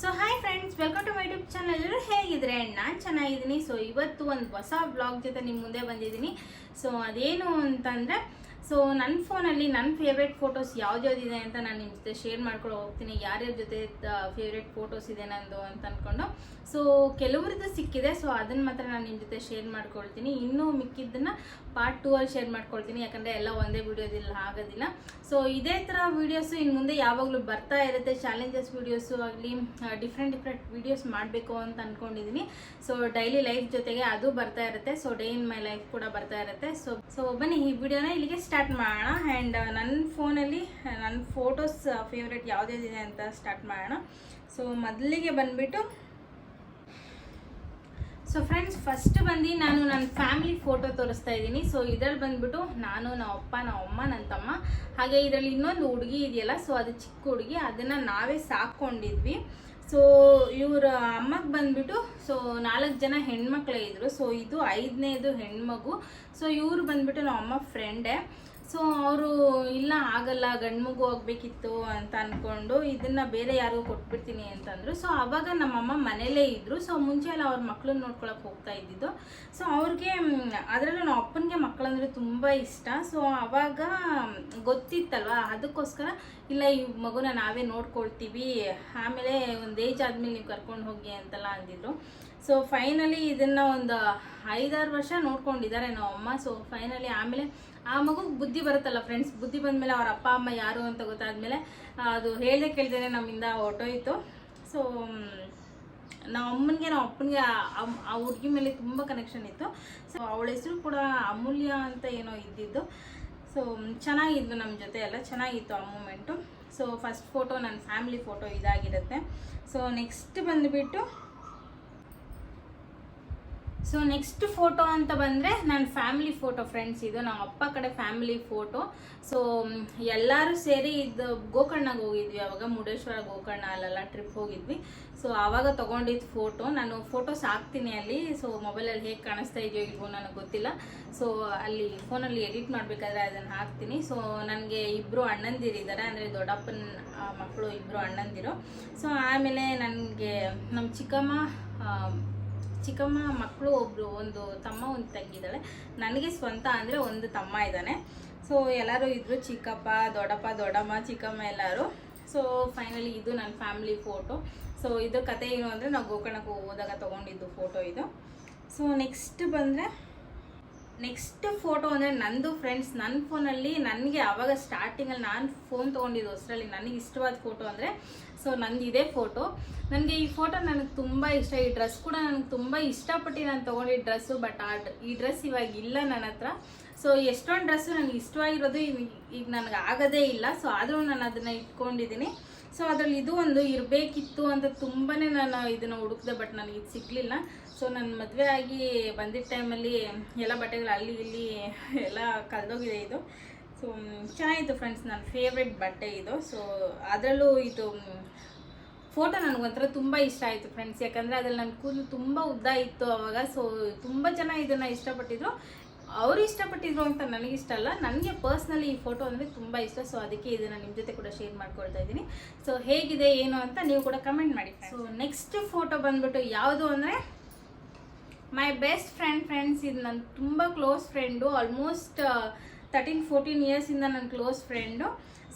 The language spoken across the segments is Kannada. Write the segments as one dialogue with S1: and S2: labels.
S1: So hi friends, welcome to my YouTube channel. ಎಲ್ಲರೂ ಹೇಗಿದ್ರೆ ನಾನು ಚೆನ್ನಾಗಿದ್ದೀನಿ. ಸೊ ಇವತ್ತು ಒಂದು ಹೊಸ ಬ್ಲಾಗ್ ಜೊತೆ ನಿಮ್ಮ ಮುಂದೆ ಬಂದಿದ್ದೀನಿ. ಸೊ ಅದೇನು ಅಂತಂದರೆ, ಸೊ ನನ್ನ ಫೋನಲ್ಲಿ ನನ್ನ ಫೇವ್ರೆಟ್ ಫೋಟೋಸ್ ಯಾವ್ದ್ಯಾವ್ದಿದೆ ಅಂತ ನಾನು ನಿಮ್ಮ ಜೊತೆ ಶೇರ್ ಮಾಡ್ಕೊಂಡು ಹೋಗ್ತೀನಿ. ಯಾರ್ಯಾರ ಜೊತೆ ಫೇವ್ರೆಟ್ ಫೋಟೋಸ್ ಇದೆ ನಂದು ಅಂತ ಅಂದ್ಕೊಂಡು. ಸೊ ಕೆಲವ್ರದ್ದು ಸಿಕ್ಕಿದೆ, ಸೊ ಅದನ್ನು ಮಾತ್ರ ನಾನು ನಿಮ್ಮ ಜೊತೆ ಶೇರ್ ಮಾಡ್ಕೊಳ್ತೀನಿ. ಇನ್ನೂ ಮಿಕ್ಕಿದ್ದನ್ನು ಪಾರ್ಟ್ 2 ಅಲ್ಲಿ ಶೇರ್ ಮಾಡ್ಕೊಳ್ತೀನಿ, ಯಾಕಂದರೆ ಎಲ್ಲ ಒಂದೇ ವಿಡಿಯೋದಿಲ್ಲ ಆಗೋದಿಲ್ಲ. ಸೊ ಇದೇ ಥರ ವೀಡಿಯೋಸು ಇನ್ನು ಮುಂದೆ ಯಾವಾಗಲೂ ಬರ್ತಾ ಇರುತ್ತೆ. ಚಾಲೆಂಜಸ್ ವೀಡಿಯೋಸು ಆಗಲಿ, ಡಿಫ್ರೆಂಟ್ ವೀಡಿಯೋಸ್ ಮಾಡಬೇಕು ಅಂತ ಅಂದ್ಕೊಂಡಿದ್ದೀನಿ. ಸೊ ಡೈಲಿ ಲೈಫ್ ಜೊತೆಗೆ ಅದು ಬರ್ತಾ ಇರುತ್ತೆ. So day in my life ಕೂಡ ಬರ್ತಾ ಇರುತ್ತೆ. ಸೊ ಬನ್ನಿ ಈ ವಿಡಿಯೋನ ಇಲ್ಲಿಗೆ ಸ್ಟಾರ್ಟ್ ಮಾಡೋಣ. ಆ್ಯಂಡ್ ನನ್ನ ಫೋನಲ್ಲಿ ನನ್ನ ಫೋಟೋಸ್ ಫೇವ್ರೆಟ್ ಯಾವುದಿದೆ ಅಂತ ಸ್ಟಾರ್ಟ್ ಮಾಡೋಣ. ಸೊ ಮೊದಲಿಗೆ ಬಂದುಬಿಟ್ಟು, ಸೊ ಫ್ರೆಂಡ್ಸ್ ಫಸ್ಟ್ ಬಂದು ನಾನು ನನ್ನ ಫ್ಯಾಮಿಲಿ ಫೋಟೋ ತೋರಿಸ್ತಾ ಇದ್ದೀನಿ. ಸೊ ಇದರಲ್ಲಿ ಬಂದ್ಬಿಟ್ಟು ನಾನು, ನಮ್ಮ ಅಪ್ಪ, ನಮ್ಮ ಅಮ್ಮ, ನನ್ನ ತಮ್ಮ, ಹಾಗೆ ಇದರಲ್ಲಿ ಇನ್ನೊಂದು ಹುಡುಗಿ ಇದೆಯಲ್ಲ, ಸೊ ಅದು ಚಿಕ್ಕ ಹುಡುಗಿ, ಅದನ್ನು ನಾವೇ ಸಾಕೊಂಡಿದ್ವಿ. ಸೊ ಇವ್ರ ಅಮ್ಮಗೆ ಬಂದ್ಬಿಟ್ಟು ಸೊ 4 ಜನ ಹೆಣ್ಮಕ್ಳೇ ಇದ್ರು. ಸೊ ಇದು 5ನೇದು ಹೆಣ್ಮಗು. ಸೊ ಇವ್ರು ಬಂದ್ಬಿಟ್ಟು ನಮ್ಮ ಅಮ್ಮ ಫ್ರೆಂಡೇ. ಸೊ ಅವರು ಇಲ್ಲ ಆಗಲ್ಲ, ಗಂಡು ಮಗು ಹೋಗ್ಬೇಕಿತ್ತು ಅಂತ ಅಂದ್ಕೊಂಡು ಇದನ್ನು ಬೇರೆ ಯಾರಿಗೂ ಕೊಟ್ಬಿಡ್ತೀನಿ ಅಂತಂದರು. ಸೊ ಆವಾಗ ನಮ್ಮಮ್ಮ ಮನೇಲೇ ಇದ್ದರು. ಸೊ ಮುಂಚೆ ಎಲ್ಲ ಅವ್ರ ಮಕ್ಕಳನ್ನ ನೋಡ್ಕೊಳಕ್ಕೆ ಹೋಗ್ತಾ ಇದ್ದಿದ್ದು. ಸೊ ಅವ್ರಿಗೆ ಅದರಲ್ಲೂ ನಮ್ಮ ಅಪ್ಪನಿಗೆ ಮಕ್ಕಳಂದರೆ ತುಂಬ ಇಷ್ಟ. ಸೊ ಆವಾಗ ಗೊತ್ತಿತ್ತಲ್ವ, ಅದಕ್ಕೋಸ್ಕರ ಇಲ್ಲ ಈ ಮಗುನ ನಾವೇ ನೋಡ್ಕೊಳ್ತೀವಿ, ಆಮೇಲೆ ಒಂದು ಏಜ್ ಆದಮೇಲೆ ನೀವು ಕರ್ಕೊಂಡು ಹೋಗಿ ಅಂತೆಲ್ಲ ಅಂದಿದ್ರು. ಸೊ ಫೈನಲಿ ಇದನ್ನು ಒಂದು 5-6 ವರ್ಷ ನೋಡ್ಕೊಂಡಿದ್ದಾರೆ ನಮ್ಮ ಅಮ್ಮ. ಸೊ ಫೈನಲಿ ಆಮೇಲೆ ಆ ಮಗುಗೆ ಬುದ್ಧಿ ಬರುತ್ತಲ್ಲ ಫ್ರೆಂಡ್ಸ್, ಬುದ್ಧಿ ಬಂದಮೇಲೆ ಅವ್ರ ಅಪ್ಪ ಅಮ್ಮ ಯಾರು ಅಂತ ಗೊತ್ತಾದ್ಮೇಲೆ ಅದು ಹೇಳ್ದೆ ಕೇಳ್ದೇನೆ ನಮ್ಮಿಂದ ಹೊರಟೋಯ್ತು. ಸೊ ನಮ್ಮ ಅಮ್ಮನಿಗೆ ನಮ್ಮ ಅಪ್ಪನಿಗೆ ಆ ಹುಡುಗಿ ಮೇಲೆ ತುಂಬ ಕನೆಕ್ಷನ್ ಇತ್ತು. ಸೊ ಅವಳ ಹೆಸರು ಕೂಡ ಅಮೂಲ್ಯ ಅಂತ ಏನೋ ಇದ್ದಿದ್ದು. ಸೊ ಚೆನ್ನಾಗಿದ್ದು ನಮ್ಮ ಜೊತೆ ಎಲ್ಲ ಚೆನ್ನಾಗಿತ್ತು ಆ ಮೂಮೆಂಟು. ಸೊ ಫಸ್ಟ್ ಫೋಟೋ ನನ್ನ ಫ್ಯಾಮಿಲಿ ಫೋಟೋ ಇದಾಗಿರುತ್ತೆ. ಸೊ ನೆಕ್ಸ್ಟ್ ಫೋಟೋ ಅಂತ ಬಂದರೆ ನನ್ನ ಫ್ಯಾಮಿಲಿ ಫೋಟೋ ಫ್ರೆಂಡ್ಸ್. ಇದು ನಮ್ಮ ಅಪ್ಪ ಕಡೆ ಫ್ಯಾಮಿಲಿ ಫೋಟೋ. ಸೊ ಎಲ್ಲರೂ ಸೇರಿ ಇದು ಗೋಕರ್ಣಗೆ ಹೋಗಿದ್ವಿ. ಅವಾಗ ಮುರುಡೇಶ್ವರ ಗೋಕರ್ಣ ಅಲ್ಲೆಲ್ಲ ಟ್ರಿಪ್ ಹೋಗಿದ್ವಿ. ಸೊ ಆವಾಗ ತೊಗೊಂಡಿದ್ದು ಫೋಟೋ. ನಾನು ಫೋಟೋಸ್ ಹಾಕ್ತೀನಿ ಅಲ್ಲಿ. ಸೊ ಮೊಬೈಲಲ್ಲಿ ಹೇಗೆ ಕಾಣಿಸ್ತಾ ಇದೆಯೋ ಇಲ್ವೋ ನನಗೆ ಗೊತ್ತಿಲ್ಲ. ಸೊ ಅಲ್ಲಿ ಫೋನಲ್ಲಿ ಎಡಿಟ್ ಮಾಡಬೇಕಾದ್ರೆ ಅದನ್ನು ಹಾಕ್ತೀನಿ. ಸೊ ನನಗೆ 2 ಅಣ್ಣಂದಿರಿದ್ದಾರೆ, ಅಂದರೆ ದೊಡ್ಡಪ್ಪನ ಮಕ್ಕಳು 2 ಅಣ್ಣಂದಿರು. ಸೊ ಆಮೇಲೆ ನನಗೆ ನಮ್ಮ ಚಿಕ್ಕಮ್ಮ ಮಕ್ಕಳು ಒಂದು ತಮ್ಮ ಒಂದು ತಂಗಿದ್ದಾಳೆ. ನನಗೆ ಸ್ವಂತ ಅಂದರೆ ಒಂದು ತಮ್ಮ ಇದ್ದಾನೆ. ಸೊ ಎಲ್ಲರೂ ಇದ್ದರು, ಚಿಕ್ಕಪ್ಪ, ದೊಡ್ಡಮ್ಮ, ಚಿಕ್ಕಮ್ಮ ಎಲ್ಲರೂ. ಸೊ ಫೈನಲಿ ಇದು ನನ್ನ ಫ್ಯಾಮಿಲಿ ಫೋಟೋ. ಸೊ ಇದು ಕತೆ ಏನು ಅಂದರೆ, ನಾವು ಗೋಕರ್ಣಕ್ಕೆ ಹೋದಾಗ ತೊಗೊಂಡಿದ್ದು ಫೋಟೋ ಇದು. ಸೊ ನೆಕ್ಸ್ಟ್ ಫೋಟೋ ಅಂದರೆ ನಂದು ಫ್ರೆಂಡ್ಸ್. ನನ್ನ ಫೋನಲ್ಲಿ ನನಗೆ ಆವಾಗ ಸ್ಟಾರ್ಟಿಂಗಲ್ಲಿ ನಾನು ಫೋನ್ ತೊಗೊಂಡಿದ್ದು ಹೊಸರಲ್ಲಿ ನನಗೆ ಇಷ್ಟವಾದ ಫೋಟೋ ಅಂದರೆ ಸೊ ನಂದು ಇದೇ ಫೋಟೋ. ನನಗೆ ಈ ಫೋಟೋ ನನಗೆ ತುಂಬ ಇಷ್ಟ. ಈ ಡ್ರೆಸ್ ಕೂಡ ನನಗೆ ತುಂಬ ಇಷ್ಟಪಟ್ಟು ನಾನು ತೊಗೊಂಡಿದ್ದ ಡ್ರೆಸ್ಸು. ಬಟ್ ಈ ಡ್ರೆಸ್ ಇವಾಗ ಇಲ್ಲ ನನ್ನ ಹತ್ರ. ಸೊ ಎಷ್ಟೊಂದು ಡ್ರೆಸ್ಸು ನನಗೆ ಇಷ್ಟವಾಗಿರೋದು ಈಗ ನನಗೆ ಆಗೋದೇ ಇಲ್ಲ. ಸೊ ಆದರೂ ನಾನು ಅದನ್ನು ಇಟ್ಕೊಂಡಿದ್ದೀನಿ. ಸೊ ಅದರಲ್ಲಿ ಇದು ಒಂದು ಇರಬೇಕಿತ್ತು ಅಂತ ತುಂಬಾ ನಾನು ಇದನ್ನು ಹುಡುಕಿದೆ, ಬಟ್ ನನಗೆ ಇದು ಸಿಗಲಿಲ್ಲ. ಸೊ ನನ್ನ ಮದುವೆ ಆಗಿ ಬಂದಿದ್ದ ಟೈಮಲ್ಲಿ ಎಲ್ಲ ಬಟ್ಟೆಗಳು ಅಲ್ಲಿ ಇಲ್ಲಿ ಎಲ್ಲ ಕಳೆದೋಗಿದೆ ಇದು. ಸೊ ಚೆನ್ನಾಗಿತ್ತು ಫ್ರೆಂಡ್ಸ್, ನನ್ನ ಫೇವ್ರೆಟ್ ಬಟ್ಟೆ ಇದು. ಸೊ ಅದರಲ್ಲೂ ಇದು ಫೋಟೋ ನನಗೊಂಥರ ತುಂಬ ಇಷ್ಟ ಆಯಿತು ಫ್ರೆಂಡ್ಸ್, ಯಾಕಂದರೆ ಅದ್ರಲ್ಲಿ ನನ್ನ ಕೂದಲು ತುಂಬ ಉದ್ದ ಇತ್ತು ಅವಾಗ. ಸೊ ತುಂಬ ಜನ ಇದನ್ನು ಇಷ್ಟಪಟ್ಟಿದ್ರು. ಅವರು ಇಷ್ಟಪಟ್ಟಿದ್ರು ಅಂತ ನನಗಿಷ್ಟ ಅಲ್ಲ, ನನಗೆ ಪರ್ಸ್ನಲಿ ಈ ಫೋಟೋ ಅಂದರೆ ತುಂಬ ಇಷ್ಟ. ಸೊ ಅದಕ್ಕೆ ಇದನ್ನು ನಿಮ್ಮ ಜೊತೆ ಕೂಡ ಶೇರ್ ಮಾಡ್ಕೊಳ್ತಾ ಇದ್ದೀನಿ. ಸೊ ಹೇಗಿದೆ ಏನು ಅಂತ ನೀವು ಕೂಡ ಕಮೆಂಟ್ ಮಾಡಿ. ಸೊ ನೆಕ್ಸ್ಟ್ ಫೋಟೋ ಬಂದ್ಬಿಟ್ಟು ಯಾವುದು ಅಂದರೆ ಮೈ ಬೆಸ್ಟ್ ಫ್ರೆಂಡ್ಸ್. ಇದು ನನ್ನ ತುಂಬ ಕ್ಲೋಸ್ ಫ್ರೆಂಡು. ಆಲ್ಮೋಸ್ಟ್ 13-14 ಇಯರ್ಸಿಂದ ನನ್ನ ಕ್ಲೋಸ್ ಫ್ರೆಂಡು.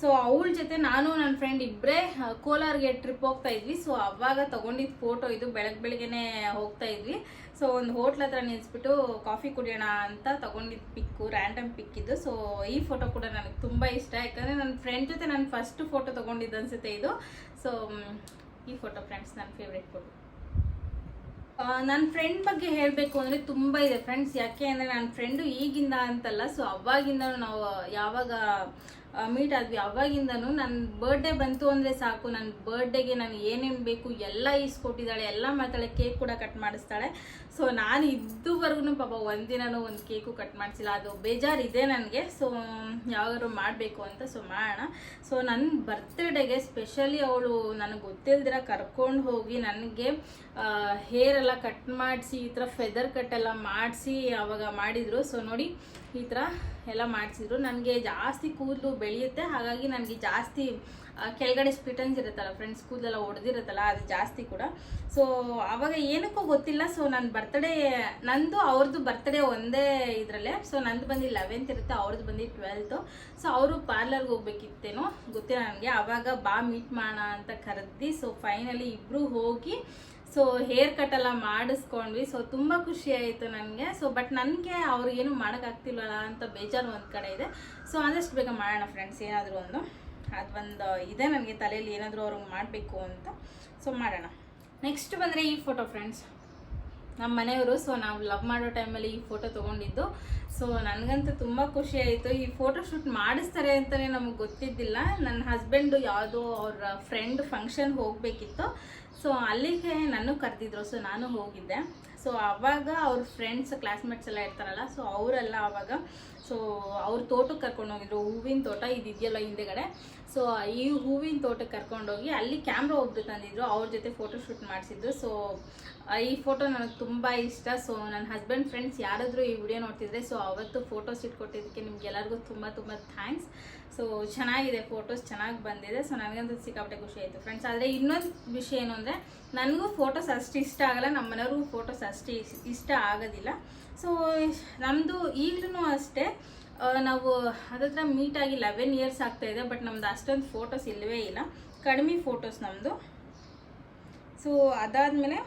S1: ಸೊ ಅವಳ ಜೊತೆ ನಾನು ನನ್ನ ಫ್ರೆಂಡ್ ಇಬ್ಬರೇ ಕೋಲಾರ್ಗೆ ಟ್ರಿಪ್ ಹೋಗ್ತಾ ಇದ್ವಿ. ಸೊ ಅವಾಗ ತೊಗೊಂಡಿದ್ದು ಫೋಟೋ ಇದು. ಬೆಳಗ್ಗೆನೇ ಹೋಗ್ತಾ ಇದ್ವಿ. ಸೊ ಒಂದು ಹೋಟ್ಲ್ ಹತ್ರ ನಿಲ್ಲಿಸ್ಬಿಟ್ಟು ಕಾಫಿ ಕುಡಿಯೋಣ ಅಂತ ತೊಗೊಂಡಿದ್ದು ಪಿಕ್ಕು, ರ್ಯಾಂಡಮ್ ಪಿಕ್ ಇದು. ಸೊ ಈ ಫೋಟೋ ಕೂಡ ನನಗೆ ತುಂಬ ಇಷ್ಟ, ಯಾಕಂದರೆ ನನ್ನ ಫ್ರೆಂಡ್ ಜೊತೆ ನಾನು ಫಸ್ಟ್ ಫೋಟೋ ತೊಗೊಂಡಿದ್ದು ಅನಿಸುತ್ತೆ ಇದು. ಸೊ ಈ ಫೋಟೋ ಫ್ರೆಂಡ್ಸ್ ನನ್ನ ಫೇವ್ರೆಟ್ ಫೋಟೋ. ನನ್ನ ಫ್ರೆಂಡ್ ಬಗ್ಗೆ ಹೇಳಬೇಕು ಅಂದರೆ ತುಂಬ ಇದೆ ಫ್ರೆಂಡ್ಸ್. ಯಾಕೆ ಅಂದರೆ ನನ್ನ ಫ್ರೆಂಡು ಈಗಿಂದ ಅಂತಲ್ಲ, ಸೊ ಅವಾಗಿಂದನೂ ನಾವು ಯಾವಾಗ ಮೀಟ್ ಆದ್ವಿ ಅವಾಗಿಂದನೂ ನನ್ನ ಬರ್ಡೇ ಬಂತು ಅಂದರೆ ಸಾಕು, ನನ್ನ ಬರ್ಡೇಗೆ ನಾನು ಏನೇನು ಬೇಕು ಎಲ್ಲ ಈಸ್ಕೊಟ್ಟಿದ್ದಾಳೆ, ಎಲ್ಲ ಮಾಡ್ತಾಳೆ, ಕೇಕ್ ಕೂಡ ಕಟ್ ಮಾಡಿಸ್ತಾಳೆ. ಸೊ ನಾನು ಇದುವರೆಗೂ ಪಾಪ ಒಂದಿನೂ ಒಂದು ಕೇಕು ಕಟ್ ಮಾಡಿಸಿಲ್ಲ. ಅದು ಬೇಜಾರಿದೆ ನನಗೆ. ಸೊ ಯಾವಾಗಾದ್ರು ಮಾಡಬೇಕು ಅಂತ. ಸೊ ಮಾಡೋಣ. ಸೊ ನನ್ನ ಬರ್ತ್ಡೇಗೆ ಸ್ಪೆಷಲಿ ಅವಳು ನನಗೆ ಗೊತ್ತಿಲ್ದಿರ ಕರ್ಕೊಂಡು ಹೋಗಿ ನನಗೆ ಹೇರೆಲ್ಲ ಕಟ್ ಮಾಡಿಸಿ ಈ ಥರ ಫೆದರ್ ಕಟ್ ಎಲ್ಲ ಮಾಡಿಸಿ ಅವಾಗ ಮಾಡಿದರು. ಸೊ ನೋಡಿ ಈ ಥರ ಎಲ್ಲ ಮಾಡಿಸಿದ್ರು. ನನಗೆ ಜಾಸ್ತಿ ಕೂದಲು ಬೆಳೆಯುತ್ತೆ, ಹಾಗಾಗಿ ನನಗೆ ಜಾಸ್ತಿ ಕೆಳಗಡೆ ಸ್ಪ್ಲಿಟನ್ಸ್ ಇರುತ್ತಲ್ಲ ಫ್ರೆಂಡ್ಸ್, ಕೂದಲೆಲ್ಲ ಒಡೆದಿರುತ್ತಲ್ಲ ಅದು ಜಾಸ್ತಿ ಕೂಡ. ಸೊ ಆವಾಗ ಏನಕ್ಕೂ ಗೊತ್ತಿಲ್ಲ. ಸೊ ನನ್ನ ಬರ್ತಡೇ, ನಂದು ಅವ್ರದ್ದು ಬರ್ತಡೇ ಒಂದೇ ಇದರಲ್ಲೇ. ಸೊ ನಂದು ಬಂದು 11th ಇರುತ್ತೆ, ಅವ್ರದ್ದು ಬಂದು 12th. ಸೊ ಅವರು ಪಾರ್ಲರ್ಗೆ ಹೋಗ್ಬೇಕಿತ್ತೇನೋ ಗೊತ್ತಿಲ್ಲ ನನಗೆ. ಆವಾಗ ಬಾ ಮೀಟ್ ಮಾಡೋಣ ಅಂತ ಕರೆದಿ. ಸೊ ಫೈನಲಿ ಇಬ್ಬರು ಹೋಗಿ ಸೊ ಹೇರ್ ಕಟ್ ಎಲ್ಲ ಮಾಡಿಸ್ಕೊಂಡ್ವಿ. ಸೊ ತುಂಬ ಖುಷಿ ಆಯಿತು ನನಗೆ. ಸೊ ಬಟ್ ನನಗೆ ಅವ್ರಿಗೇನು ಮಾಡೋಕ್ಕಾಗ್ತಿಲ್ವಲ್ಲ ಅಂತ ಬೇಜಾರು ಒಂದು ಕಡೆ ಇದೆ. ಸೊ ಆದಷ್ಟು ಬೇಗ ಮಾಡೋಣ ಫ್ರೆಂಡ್ಸ್, ಏನಾದರೂ ಅದೊಂದು ಇದೆ ನನಗೆ ತಲೆಯಲ್ಲಿ, ಏನಾದರೂ ಅವ್ರಿಗೆ ಮಾಡಬೇಕು ಅಂತ. ಸೊ ಮಾಡೋಣ. ನೆಕ್ಸ್ಟ್ ಬಂದರೆ ಈ ಫೋಟೋ ಫ್ರೆಂಡ್ಸ್, ನಮ್ಮ ಮನೆಯವರು. ಸೊ ನಾವು ಲವ್ ಮಾಡೋ ಟೈಮಲ್ಲಿ ಈ ಫೋಟೋ ತೊಗೊಂಡಿದ್ದು. ಸೊ ನನಗಂತೂ ತುಂಬ ಖುಷಿ ಆಯಿತು. ಈ ಫೋಟೋ ಶೂಟ್ ಮಾಡಿಸ್ತಾರೆ ಅಂತಲೇ ನಮಗೆ ಗೊತ್ತಿದ್ದಿಲ್ಲ. ನನ್ನ ಹಸ್ಬೆಂಡು ಯಾವುದೋ ಅವ್ರ ಫ್ರೆಂಡ್ ಫಂಕ್ಷನ್ ಹೋಗಬೇಕಿತ್ತು. ಸೊ ಅಲ್ಲಿಗೆ ನಾನು ಕರೆದಿದ್ರು. ಸೊ ನಾನು ಹೋಗಿದ್ದೆ. ಸೊ ಆವಾಗ ಅವ್ರ ಫ್ರೆಂಡ್ಸ್ ಕ್ಲಾಸ್ಮೇಟ್ಸ್ ಎಲ್ಲ ಇರ್ತಾರಲ್ಲ, ಸೊ ಅವರೆಲ್ಲ ಆವಾಗ ಸೊ ಅವ್ರ ತೋಟಕ್ಕೆ ಕರ್ಕೊಂಡು ಹೋಗಿದ್ರು. ಹೂವಿನ ತೋಟ ಇದೆಯಲ್ಲ ಹಿಂದೆಗಡೆ. ಸೊ ಈ ಹೂವಿನ ತೋಟಕ್ಕೆ ಕರ್ಕೊಂಡೋಗಿ ಅಲ್ಲಿ ಕ್ಯಾಮ್ರಾ ಒಬ್ರು ತಂದಿದ್ರು, ಅವ್ರ ಜೊತೆ ಫೋಟೋ ಶೂಟ್ ಮಾಡಿಸಿದ್ದು. ಸೊ ಈ ಫೋಟೋ ನನಗೆ ತುಂಬ ಇಷ್ಟ. ಸೊ ನನ್ನ ಹಸ್ಬೆಂಡ್ ಫ್ರೆಂಡ್ಸ್ ಯಾರಾದರೂ ಈ ವಿಡಿಯೋ ನೋಡ್ತಿದ್ರೆ, ಸೊ ಅವತ್ತು ಫೋಟೋಸ್ ಇಟ್ಕೊಟ್ಟಿದ್ದಕ್ಕೆ ನಿಮ್ಗೆಲ್ಲರಿಗೂ ತುಂಬ ತುಂಬ ಥ್ಯಾಂಕ್ಸ್. ಸೊ ಚೆನ್ನಾಗಿದೆ, ಫೋಟೋಸ್ ಚೆನ್ನಾಗಿ ಬಂದಿದೆ. ಸೊ ನನಗಂತೂ ಸಿಕ್ಕಾಪಟ್ಟೆ ಖುಷಿ ಆಯಿತು ಫ್ರೆಂಡ್ಸ್. ಆದರೆ ಇನ್ನೊಂದು ವಿಷಯ ಏನು ಅಂದರೆ, ನನಗೂ ಫೋಟೋಸ್ ಅಷ್ಟು ಇಷ್ಟ ಆಗಲ್ಲ, ನಮ್ಮ ಮನೆಯವ್ರಿಗೂ ಫೋಟೋಸ್ ಅಷ್ಟು ಇಷ್ಟ ಆಗೋದಿಲ್ಲ. ಸೊ ನಮ್ಮದು ಈಗಲೂ ಅಷ್ಟೇ, ನಾವು ಅದತ್ರ ಮೀಟಾಗಿ 11 years ಆಗ್ತಾಯಿದೆ. ಬಟ್ ನಮ್ದು ಅಷ್ಟೊಂದು ಫೋಟೋಸ್ ಇಲ್ಲವೇ ಇಲ್ಲ, ಕಡಿಮೆ ಫೋಟೋಸ್ ನಮ್ಮದು. ಸೊ ಅದಾದಮೇಲೆ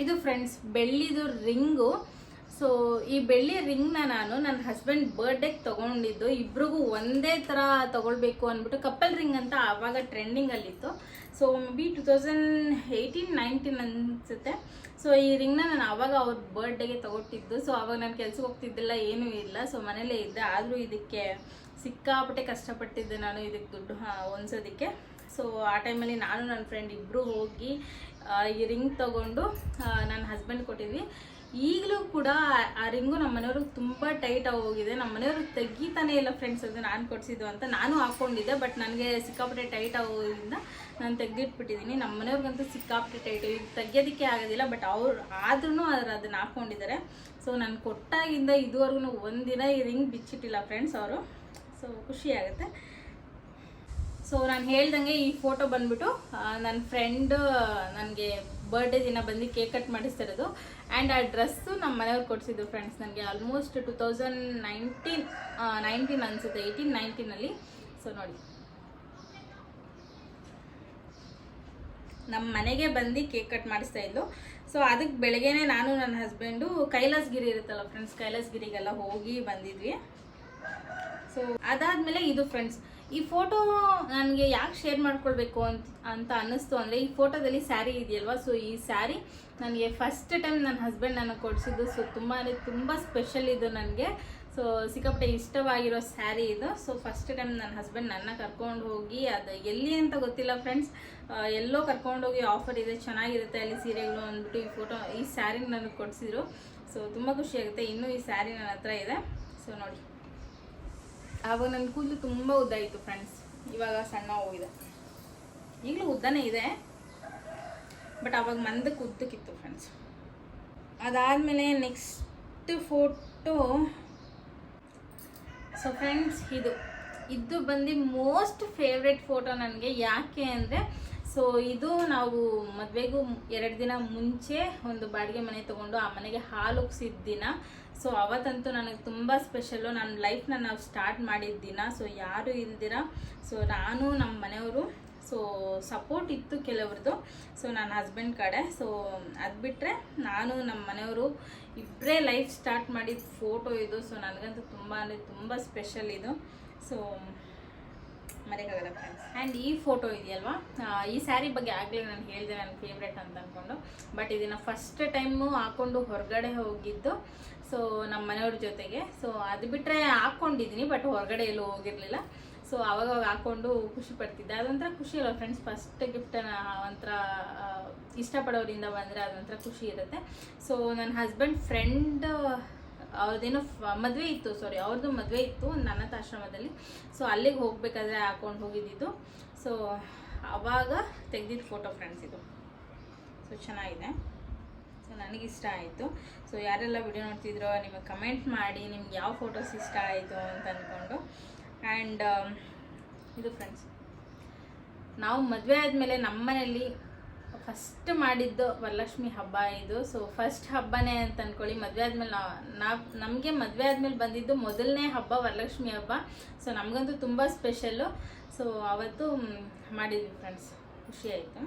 S1: ಇದು ಫ್ರೆಂಡ್ಸ್ ಬೆಳ್ಳಿದು ರಿಂಗು. ಸೊ ಈ ಬೆಳ್ಳಿ ರಿಂಗ್ನ ನಾನು ನನ್ನ ಹಸ್ಬೆಂಡ್ ಬರ್ಡೇಗೆ ತೊಗೊಂಡಿದ್ದು. ಇಬ್ರಿಗೂ ಒಂದೇ ಥರ ತೊಗೊಳ್ಬೇಕು ಅಂದ್ಬಿಟ್ಟು ಕಪ್ಪಲ್ ರಿಂಗ್ ಅಂತ ಆವಾಗ ಟ್ರೆಂಡಿಂಗಲ್ಲಿತ್ತು. ಸೊ ಮೇ ಬಿ 2018-19 ಅನಿಸುತ್ತೆ. ಸೊ ಈ ರಿಂಗ್ನ ನಾನು ಆವಾಗ ಅವ್ರ ಬರ್ಡೇಗೆ ತೊಗೊಟ್ಟಿದ್ದು. ಸೊ ಆವಾಗ ನಾನು ಕೆಲ್ಸಕ್ಕೆ ಹೋಗ್ತಿದ್ದಿಲ್ಲ, ಏನೂ ಇಲ್ಲ. ಸೊ ಮನೇಲೇ ಇದ್ದೆ. ಆದರೂ ಇದಕ್ಕೆ ಸಿಕ್ಕಾಪಟ್ಟೆ ಕಷ್ಟಪಟ್ಟಿದ್ದೆ ನಾನು, ಇದಕ್ಕೆ ದುಡ್ಡು ಹೊಂದ್ಸೋದಕ್ಕೆ. ಸೊ ಆ ಟೈಮಲ್ಲಿ ನಾನು ನನ್ನ ಫ್ರೆಂಡ್ ಇಬ್ಬರು ಹೋಗಿ ಈ ರಿಂಗ್ ತೊಗೊಂಡು ನನ್ನ ಹಸ್ಬೆಂಡ್ ಕೊಟ್ಟಿದ್ವಿ. ಈಗಲೂ ಕೂಡ ಆ ರಿಂಗು ನಮ್ಮ ಮನೆಯವ್ರಿಗೆ ತುಂಬ ಟೈಟ್ ಆಗಿ ಹೋಗಿದೆ. ನಮ್ಮ ಮನೆಯವ್ರಿಗೆ ತೆಗಿತಾನೆ ಇಲ್ಲ ಫ್ರೆಂಡ್ಸ್, ಅದು ನಾನು ಕೊಡಿಸಿದ್ದು ಅಂತ. ನಾನು ಹಾಕ್ಕೊಂಡಿದ್ದೆ, ಬಟ್ ನನಗೆ ಸಿಕ್ಕಾಪಟ್ಟೆ ಟೈಟ್ ಆಗೋದ್ರಿಂದ ನಾನು ತೆಗೆದಿಟ್ಬಿಟ್ಟಿದ್ದೀನಿ. ನಮ್ಮ ಮನೆಯವ್ರಿಗಂತೂ ಸಿಕ್ಕಾಪಟ್ಟೆ ಟೈಟ್, ಈಗ ತೆಗಿಯೋದಕ್ಕೆ ಆಗೋದಿಲ್ಲ. ಬಟ್ ಅವ್ರು ಆದ್ರೂ ಅದನ್ನು ಹಾಕ್ಕೊಂಡಿದ್ದಾರೆ. ಸೊ ನಾನು ಕೊಟ್ಟಾಗಿಂದ ಇದುವರೆಗೂ ಒಂದಿನ ಈ ರಿಂಗ್ ಬಿಚ್ಚಿಟ್ಟಿಲ್ಲ ಫ್ರೆಂಡ್ಸ್ ಅವರು. ಸೊ ಖುಷಿ ಆಗುತ್ತೆ. ಸೊ ನಾನು ಹೇಳ್ದಂಗೆ ಈ ಫೋಟೋ ಬಂದ್ಬಿಟ್ಟು ನನ್ನ ಫ್ರೆಂಡ್ ನನಗೆ ಬರ್ಡೇ ದಿನ ಬಂದು ಕೇಕ್ ಕಟ್ ಮಾಡಿಸ್ತಿರೋದು. ಆ್ಯಂಡ್ ಆ ಡ್ರೆಸ್ಸು ನಮ್ಮ ಮನೆಯವ್ರು ಕೊಡಿಸಿದ್ರು ಫ್ರೆಂಡ್ಸ್ ನನಗೆ. ಆಲ್ಮೋಸ್ಟ್ 2019 ಅನಿಸುತ್ತೆ, 18-19 ಸೊ ನೋಡಿ, ನಮ್ಮ ಮನೆಗೆ ಬಂದು ಕೇಕ್ ಕಟ್ ಮಾಡಿಸ್ತಾ ಇದ್ದು. ಸೊ ಅದಕ್ಕೆ ಬೆಳಗ್ಗೆನೇ ನಾನು ನನ್ನ ಹಸ್ಬೆಂಡು ಕೈಲಾಸಗಿರಿ ಇರುತ್ತಲ್ಲ ಫ್ರೆಂಡ್ಸ್, ಕೈಲಾಸಗಿರಿಗೆಲ್ಲ ಹೋಗಿ ಬಂದಿದ್ವಿ. ಸೊ ಅದಾದಮೇಲೆ ಇದು ಫ್ರೆಂಡ್ಸ್, ಈ ಫೋಟೋ ನನಗೆ ಯಾಕೆ ಶೇರ್ ಮಾಡ್ಕೊಳ್ಬೇಕು ಅಂತ ಅನ್ನಿಸ್ತು ಅಂದರೆ, ಈ ಫೋಟೋದಲ್ಲಿ ಸ್ಯಾರಿ ಇದೆಯಲ್ವಾ. ಸೊ ಈ ಸ್ಯಾರಿ ನನಗೆ ಫಸ್ಟ್ ಟೈಮ್ ನನ್ನ ಹಸ್ಬೆಂಡ್ ನನಗೆ ಕೊಡಿಸಿದ್ದು. ಸೊ ತುಂಬ ಸ್ಪೆಷಲ್ ಇದು ನನಗೆ. ಸೊ ಸಿಕ್ಕಾಪಟ್ಟೆ ಇಷ್ಟವಾಗಿರೋ ಸ್ಯಾರಿ ಇದು. ಸೊ ಫಸ್ಟ್ ಟೈಮ್ ನನ್ನ ಹಸ್ಬೆಂಡ್ ನನ್ನ ಕರ್ಕೊಂಡು ಹೋಗಿ, ಅದು ಎಲ್ಲಿ ಅಂತ ಗೊತ್ತಿಲ್ಲ ಫ್ರೆಂಡ್ಸ್, ಎಲ್ಲೋ ಕರ್ಕೊಂಡೋಗಿ ಆಫರ್ ಇದೆ ಚೆನ್ನಾಗಿರುತ್ತೆ ಅಲ್ಲಿ ಸೀರೆಗಳು ಅಂದ್ಬಿಟ್ಟು ಈ ಸ್ಯಾರಿ ನನಗೆ ಕೊಡಿಸಿದ್ರು. ಸೊ ತುಂಬ ಖುಷಿಯಾಗುತ್ತೆ. ಇನ್ನೂ ಈ ಸ್ಯಾರಿ ನನ್ನ ಹತ್ರ ಇದೆ. ಸೊ ನೋಡಿ, ಆವಾಗ ನನ್ನ ಕೂದಲು ತುಂಬ ಉದ್ದ ಇತ್ತು ಫ್ರೆಂಡ್ಸ್, ಇವಾಗ ಸಣ್ಣ ಹೋಗಿದೆ. ಈಗಲೂ ಉದ್ದನೇ ಇದೆ, ಬಟ್ ಆವಾಗ ಮಂದಕ್ಕೆ ಉದ್ದಕ್ಕಿತ್ತು ಫ್ರೆಂಡ್ಸ್. ಅದಾದಮೇಲೆ ನೆಕ್ಸ್ಟ್ ಫೋಟೋ. ಸೊ ಫ್ರೆಂಡ್ಸ್ ಇದು ಬಂದು ಮೋಸ್ಟ್ ಫೇವ್ರೆಟ್ ಫೋಟೋ ನನಗೆ. ಯಾಕೆ ಅಂದರೆ, ಸೊ ಇದು ನಾವು ಮದುವೆಗೂ 2 ದಿನ ಮುಂಚೆ ಒಂದು ಬಾಡಿಗೆ ಮನೆ ತೊಗೊಂಡು ಆ ಮನೆಗೆ ಹಾಲು ಉಗ್ಸಿದ ದಿನ. ಸೊ ಅವತ್ತಂತೂ ನನಗೆ ತುಂಬ ಸ್ಪೆಷಲ್ಲು. ನನ್ನ ಲೈಫ್ನ ನಾವು ಸ್ಟಾರ್ಟ್ ಮಾಡಿದ ದಿನ. ಸೊ ಯಾರು ಇಲ್ದಿರ, ಸೊ ನಾನು ನಮ್ಮ ಮನೆಯವರು, ಸೊ ಸಪೋರ್ಟ್ ಇತ್ತು ಕೆಲವ್ರದ್ದು, ಸೊ ನನ್ನ ಹಸ್ಬೆಂಡ್ ಕಡೆ. ಸೊ ಅದು ಬಿಟ್ಟರೆ ನಾನು ನಮ್ಮ ಮನೆಯವರು ಇಬ್ಬರೇ ಲೈಫ್ ಸ್ಟಾರ್ಟ್ ಮಾಡಿದ ಫೋಟೋ ಇದು. ಸೊ ನನಗಂತೂ ತುಂಬ ಅಂದರೆ ತುಂಬ ಸ್ಪೆಷಲ್ ಇದು. ಸೊ ಮರೆಯೋಕ್ಕಾಗಲ್ಲ ಫ್ರೆಂಡ್ಸ್. ಆ್ಯಂಡ್ ಈ ಫೋಟೋ ಇದೆಯಲ್ವಾ, ಈ ಸ್ಯಾರಿ ಬಗ್ಗೆ ಆಗಲೇ ನಾನು ಹೇಳಿದೆ ನನ್ನ ಫೇವ್ರೆಟ್ ಅಂತ ಅಂದ್ಕೊಂಡು. ಬಟ್ ಇದನ್ನು ಫಸ್ಟ್ ಟೈಮು ಹಾಕ್ಕೊಂಡು ಹೊರಗಡೆ ಹೋಗಿದ್ದು. ಸೊ ನಮ್ಮ ಮನೆಯವ್ರ ಜೊತೆಗೆ. ಸೊ ಅದು ಬಿಟ್ಟರೆ ಹಾಕ್ಕೊಂಡಿದ್ದೀನಿ, ಬಟ್ ಹೊರಗಡೆ ಎಲ್ಲೂ ಹೋಗಿರಲಿಲ್ಲ. ಸೊ ಆವಾಗ ಹಾಕ್ಕೊಂಡು ಖುಷಿ ಪಡ್ತಿದ್ದೆ. ಅದೊಂಥರ ಖುಷಿ ಅಲ್ಲ ಫ್ರೆಂಡ್ಸ್, ಫಸ್ಟ್ ಗಿಫ್ಟನ್ನ ಒಂಥರ ಇಷ್ಟಪಡೋರಿಂದ ಬಂದರೆ ಅದೊಂಥರ ಖುಷಿ ಇರುತ್ತೆ. ಸೊ ನನ್ನ ಹಸ್ಬೆಂಡ್ ಫ್ರೆಂಡ್ ಅವ್ರದ್ದೇನೋ ಮದುವೆ ಇತ್ತು, ಅವ್ರದ್ದು ಮದುವೆ ಇತ್ತು ಒಂದು ಅನಾಥಾಶ್ರಮದಲ್ಲಿ. ಸೊ ಅಲ್ಲಿಗೆ ಹೋಗಬೇಕಾದ್ರೆ ಹಾಕ್ಕೊಂಡು ಹೋಗಿದ್ದಿದ್ದು. ಸೊ ಆವಾಗ ತೆಗೆದಿದ್ದು ಫೋಟೋ ಫ್ರೆಂಡ್ಸ್ ಇದು. ಸೊ ಚೆನ್ನಾಗಿದೆ. ಸೊ ನನಗಿಷ್ಟ ಆಯಿತು. ಸೊ ಯಾರೆಲ್ಲ ವಿಡಿಯೋ ನೋಡ್ತಿದ್ರೋ ನಿಮಗೆ ಕಮೆಂಟ್ ಮಾಡಿ ನಿಮ್ಗೆ ಯಾವ ಫೋಟೋಸ್ ಇಷ್ಟ ಆಯಿತು ಅಂತ ಅಂದ್ಕೊಂಡು. ಆ್ಯಂಡ್ ಇದು ಫ್ರೆಂಡ್ಸ್, ನಾವು ಮದುವೆ ಆದಮೇಲೆ ನಮ್ಮ ಮನೇಲಿ ಫಸ್ಟ್ ಮಾಡಿದ್ದು ವರಲಕ್ಷ್ಮಿ ಹಬ್ಬ ಇದು. ಸೊ ಫಸ್ಟ್ ಹಬ್ಬನೇ ಅಂತ ಅಂದ್ಕೊಳ್ಳಿ. ಮದುವೆ ಆದಮೇಲೆ ನಮಗೆ ಮದುವೆ ಆದಮೇಲೆ ಬಂದಿದ್ದು ಮೊದಲನೇ ಹಬ್ಬ ವರಲಕ್ಷ್ಮಿ ಹಬ್ಬ. ಸೊ ನಮಗಂತೂ ತುಂಬ ಸ್ಪೆಷಲ್ಲು. ಸೊ ಅವತ್ತು ಮಾಡಿದ್ವಿ ಫ್ರೆಂಡ್ಸ್, ಖುಷಿ ಆಯಿತು.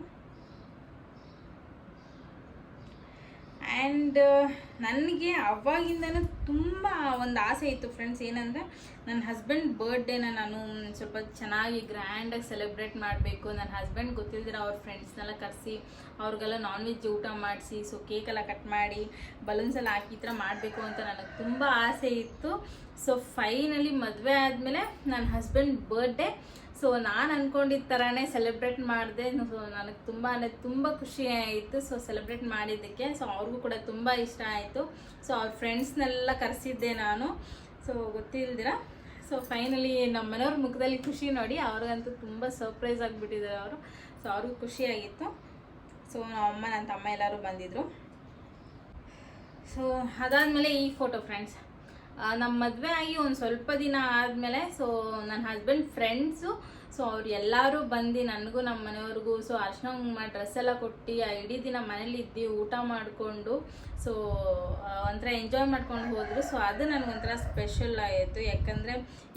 S1: ಆ್ಯಂಡ್ ನನಗೆ ಅವಾಗಿಂದನೂ ತುಂಬ ಒಂದು ಆಸೆ ಇತ್ತು ಫ್ರೆಂಡ್ಸ್, ಏನಂದರೆ ನನ್ನ ಹಸ್ಬೆಂಡ್ ಬರ್ಡೇನ ನಾನು ಸ್ವಲ್ಪ ಚೆನ್ನಾಗಿ ಗ್ರ್ಯಾಂಡಾಗಿ ಸೆಲೆಬ್ರೇಟ್ ಮಾಡಬೇಕು. ನನ್ನ ಹಸ್ಬೆಂಡ್ ಗೊತ್ತಿಲ್ದಿರ ಅವ್ರ ಫ್ರೆಂಡ್ಸ್ನೆಲ್ಲ ಕರೆಸಿ ಅವ್ರಿಗೆಲ್ಲ ನಾನ್ ವೆಜ್ ಊಟ ಮಾಡಿಸಿ, ಸೊ ಕೇಕೆಲ್ಲ ಕಟ್ ಮಾಡಿ ಬಲೂನ್ಸ್ ಎಲ್ಲ ಹಾಕಿ ಈ ಥರ ಮಾಡಬೇಕು ಅಂತ ನನಗೆ ತುಂಬ ಆಸೆ ಇತ್ತು. ಸೊ ಫೈನಲಿ ಮದುವೆ ಆದಮೇಲೆ ನನ್ನ ಹಸ್ಬೆಂಡ್ ಬರ್ಡೇ ಸೊ ನಾನು ಅಂದ್ಕೊಂಡಿದ್ದ ಥರನೇ ಸೆಲೆಬ್ರೇಟ್ ಮಾಡಿದೆ. ಸೊ ನನಗೆ ತುಂಬ ಖುಷಿ ಆಯಿತು ಸೊ ಸೆಲೆಬ್ರೇಟ್ ಮಾಡಿದ್ದಕ್ಕೆ. ಸೊ ಅವ್ರಿಗೂ ಕೂಡ ತುಂಬ ಇಷ್ಟ ಆಯಿತು. ಸೊ ಅವ್ರ ಫ್ರೆಂಡ್ಸ್ನೆಲ್ಲ ಕರೆಸಿದ್ದೆ ನಾನು, ಸೊ ಗೊತ್ತಿಲ್ದಿರ. ಸೊ ಫೈನಲಿ ನಮ್ಮ ಮನೆಯವ್ರ ಮುಖದಲ್ಲಿ ಖುಷಿ ನೋಡಿ ಅವ್ರಿಗಂತೂ ತುಂಬ ಸರ್ಪ್ರೈಸ್ ಆಗಿಬಿಟ್ಟಿದ್ದಾರೆ ಅವರು. ಸೊ ಅವ್ರಿಗೂ ಖುಷಿಯಾಗಿತ್ತು. ಸೊ ನಮ್ಮಮ್ಮ ನನ್ನ ತಮ್ಮ ಎಲ್ಲರೂ ಬಂದಿದ್ದರು. ಸೊ ಅದಾದಮೇಲೆ ಈ ಫೋಟೋ ಫ್ರೆಂಡ್ಸ್, ನಮ್ಮ ಮದುವೆ ಆಗಿ ಒಂದು ಸ್ವಲ್ಪ ದಿನ ಆದಮೇಲೆ ಸೊ ನನ್ನ ಹಸ್ಬೆಂಡ್ ಫ್ರೆಂಡ್ಸು ಸೊ ಅವ್ರು ಎಲ್ಲರೂ ಬಂದು ನನಗೂ ನಮ್ಮ ಮನೆಯವ್ರಿಗೂ ಸೊ ಅರ್ಶಿನ ಕುಂಕುಮ ಡ್ರೆಸ್ ಎಲ್ಲ ಕೊಟ್ಟು ಇಡೀ ದಿನ ಮನೇಲಿ ಇದ್ದು ಊಟ ಮಾಡಿಕೊಂಡು ಸೊ ಒಂಥರ ಎಂಜಾಯ್ ಮಾಡ್ಕೊಂಡು ಹೋದರು. ಸೊ ಅದು ನನಗೊಂಥರ ಸ್ಪೆಷಲ್ ಆಯಿತು. ಯಾಕಂದರೆ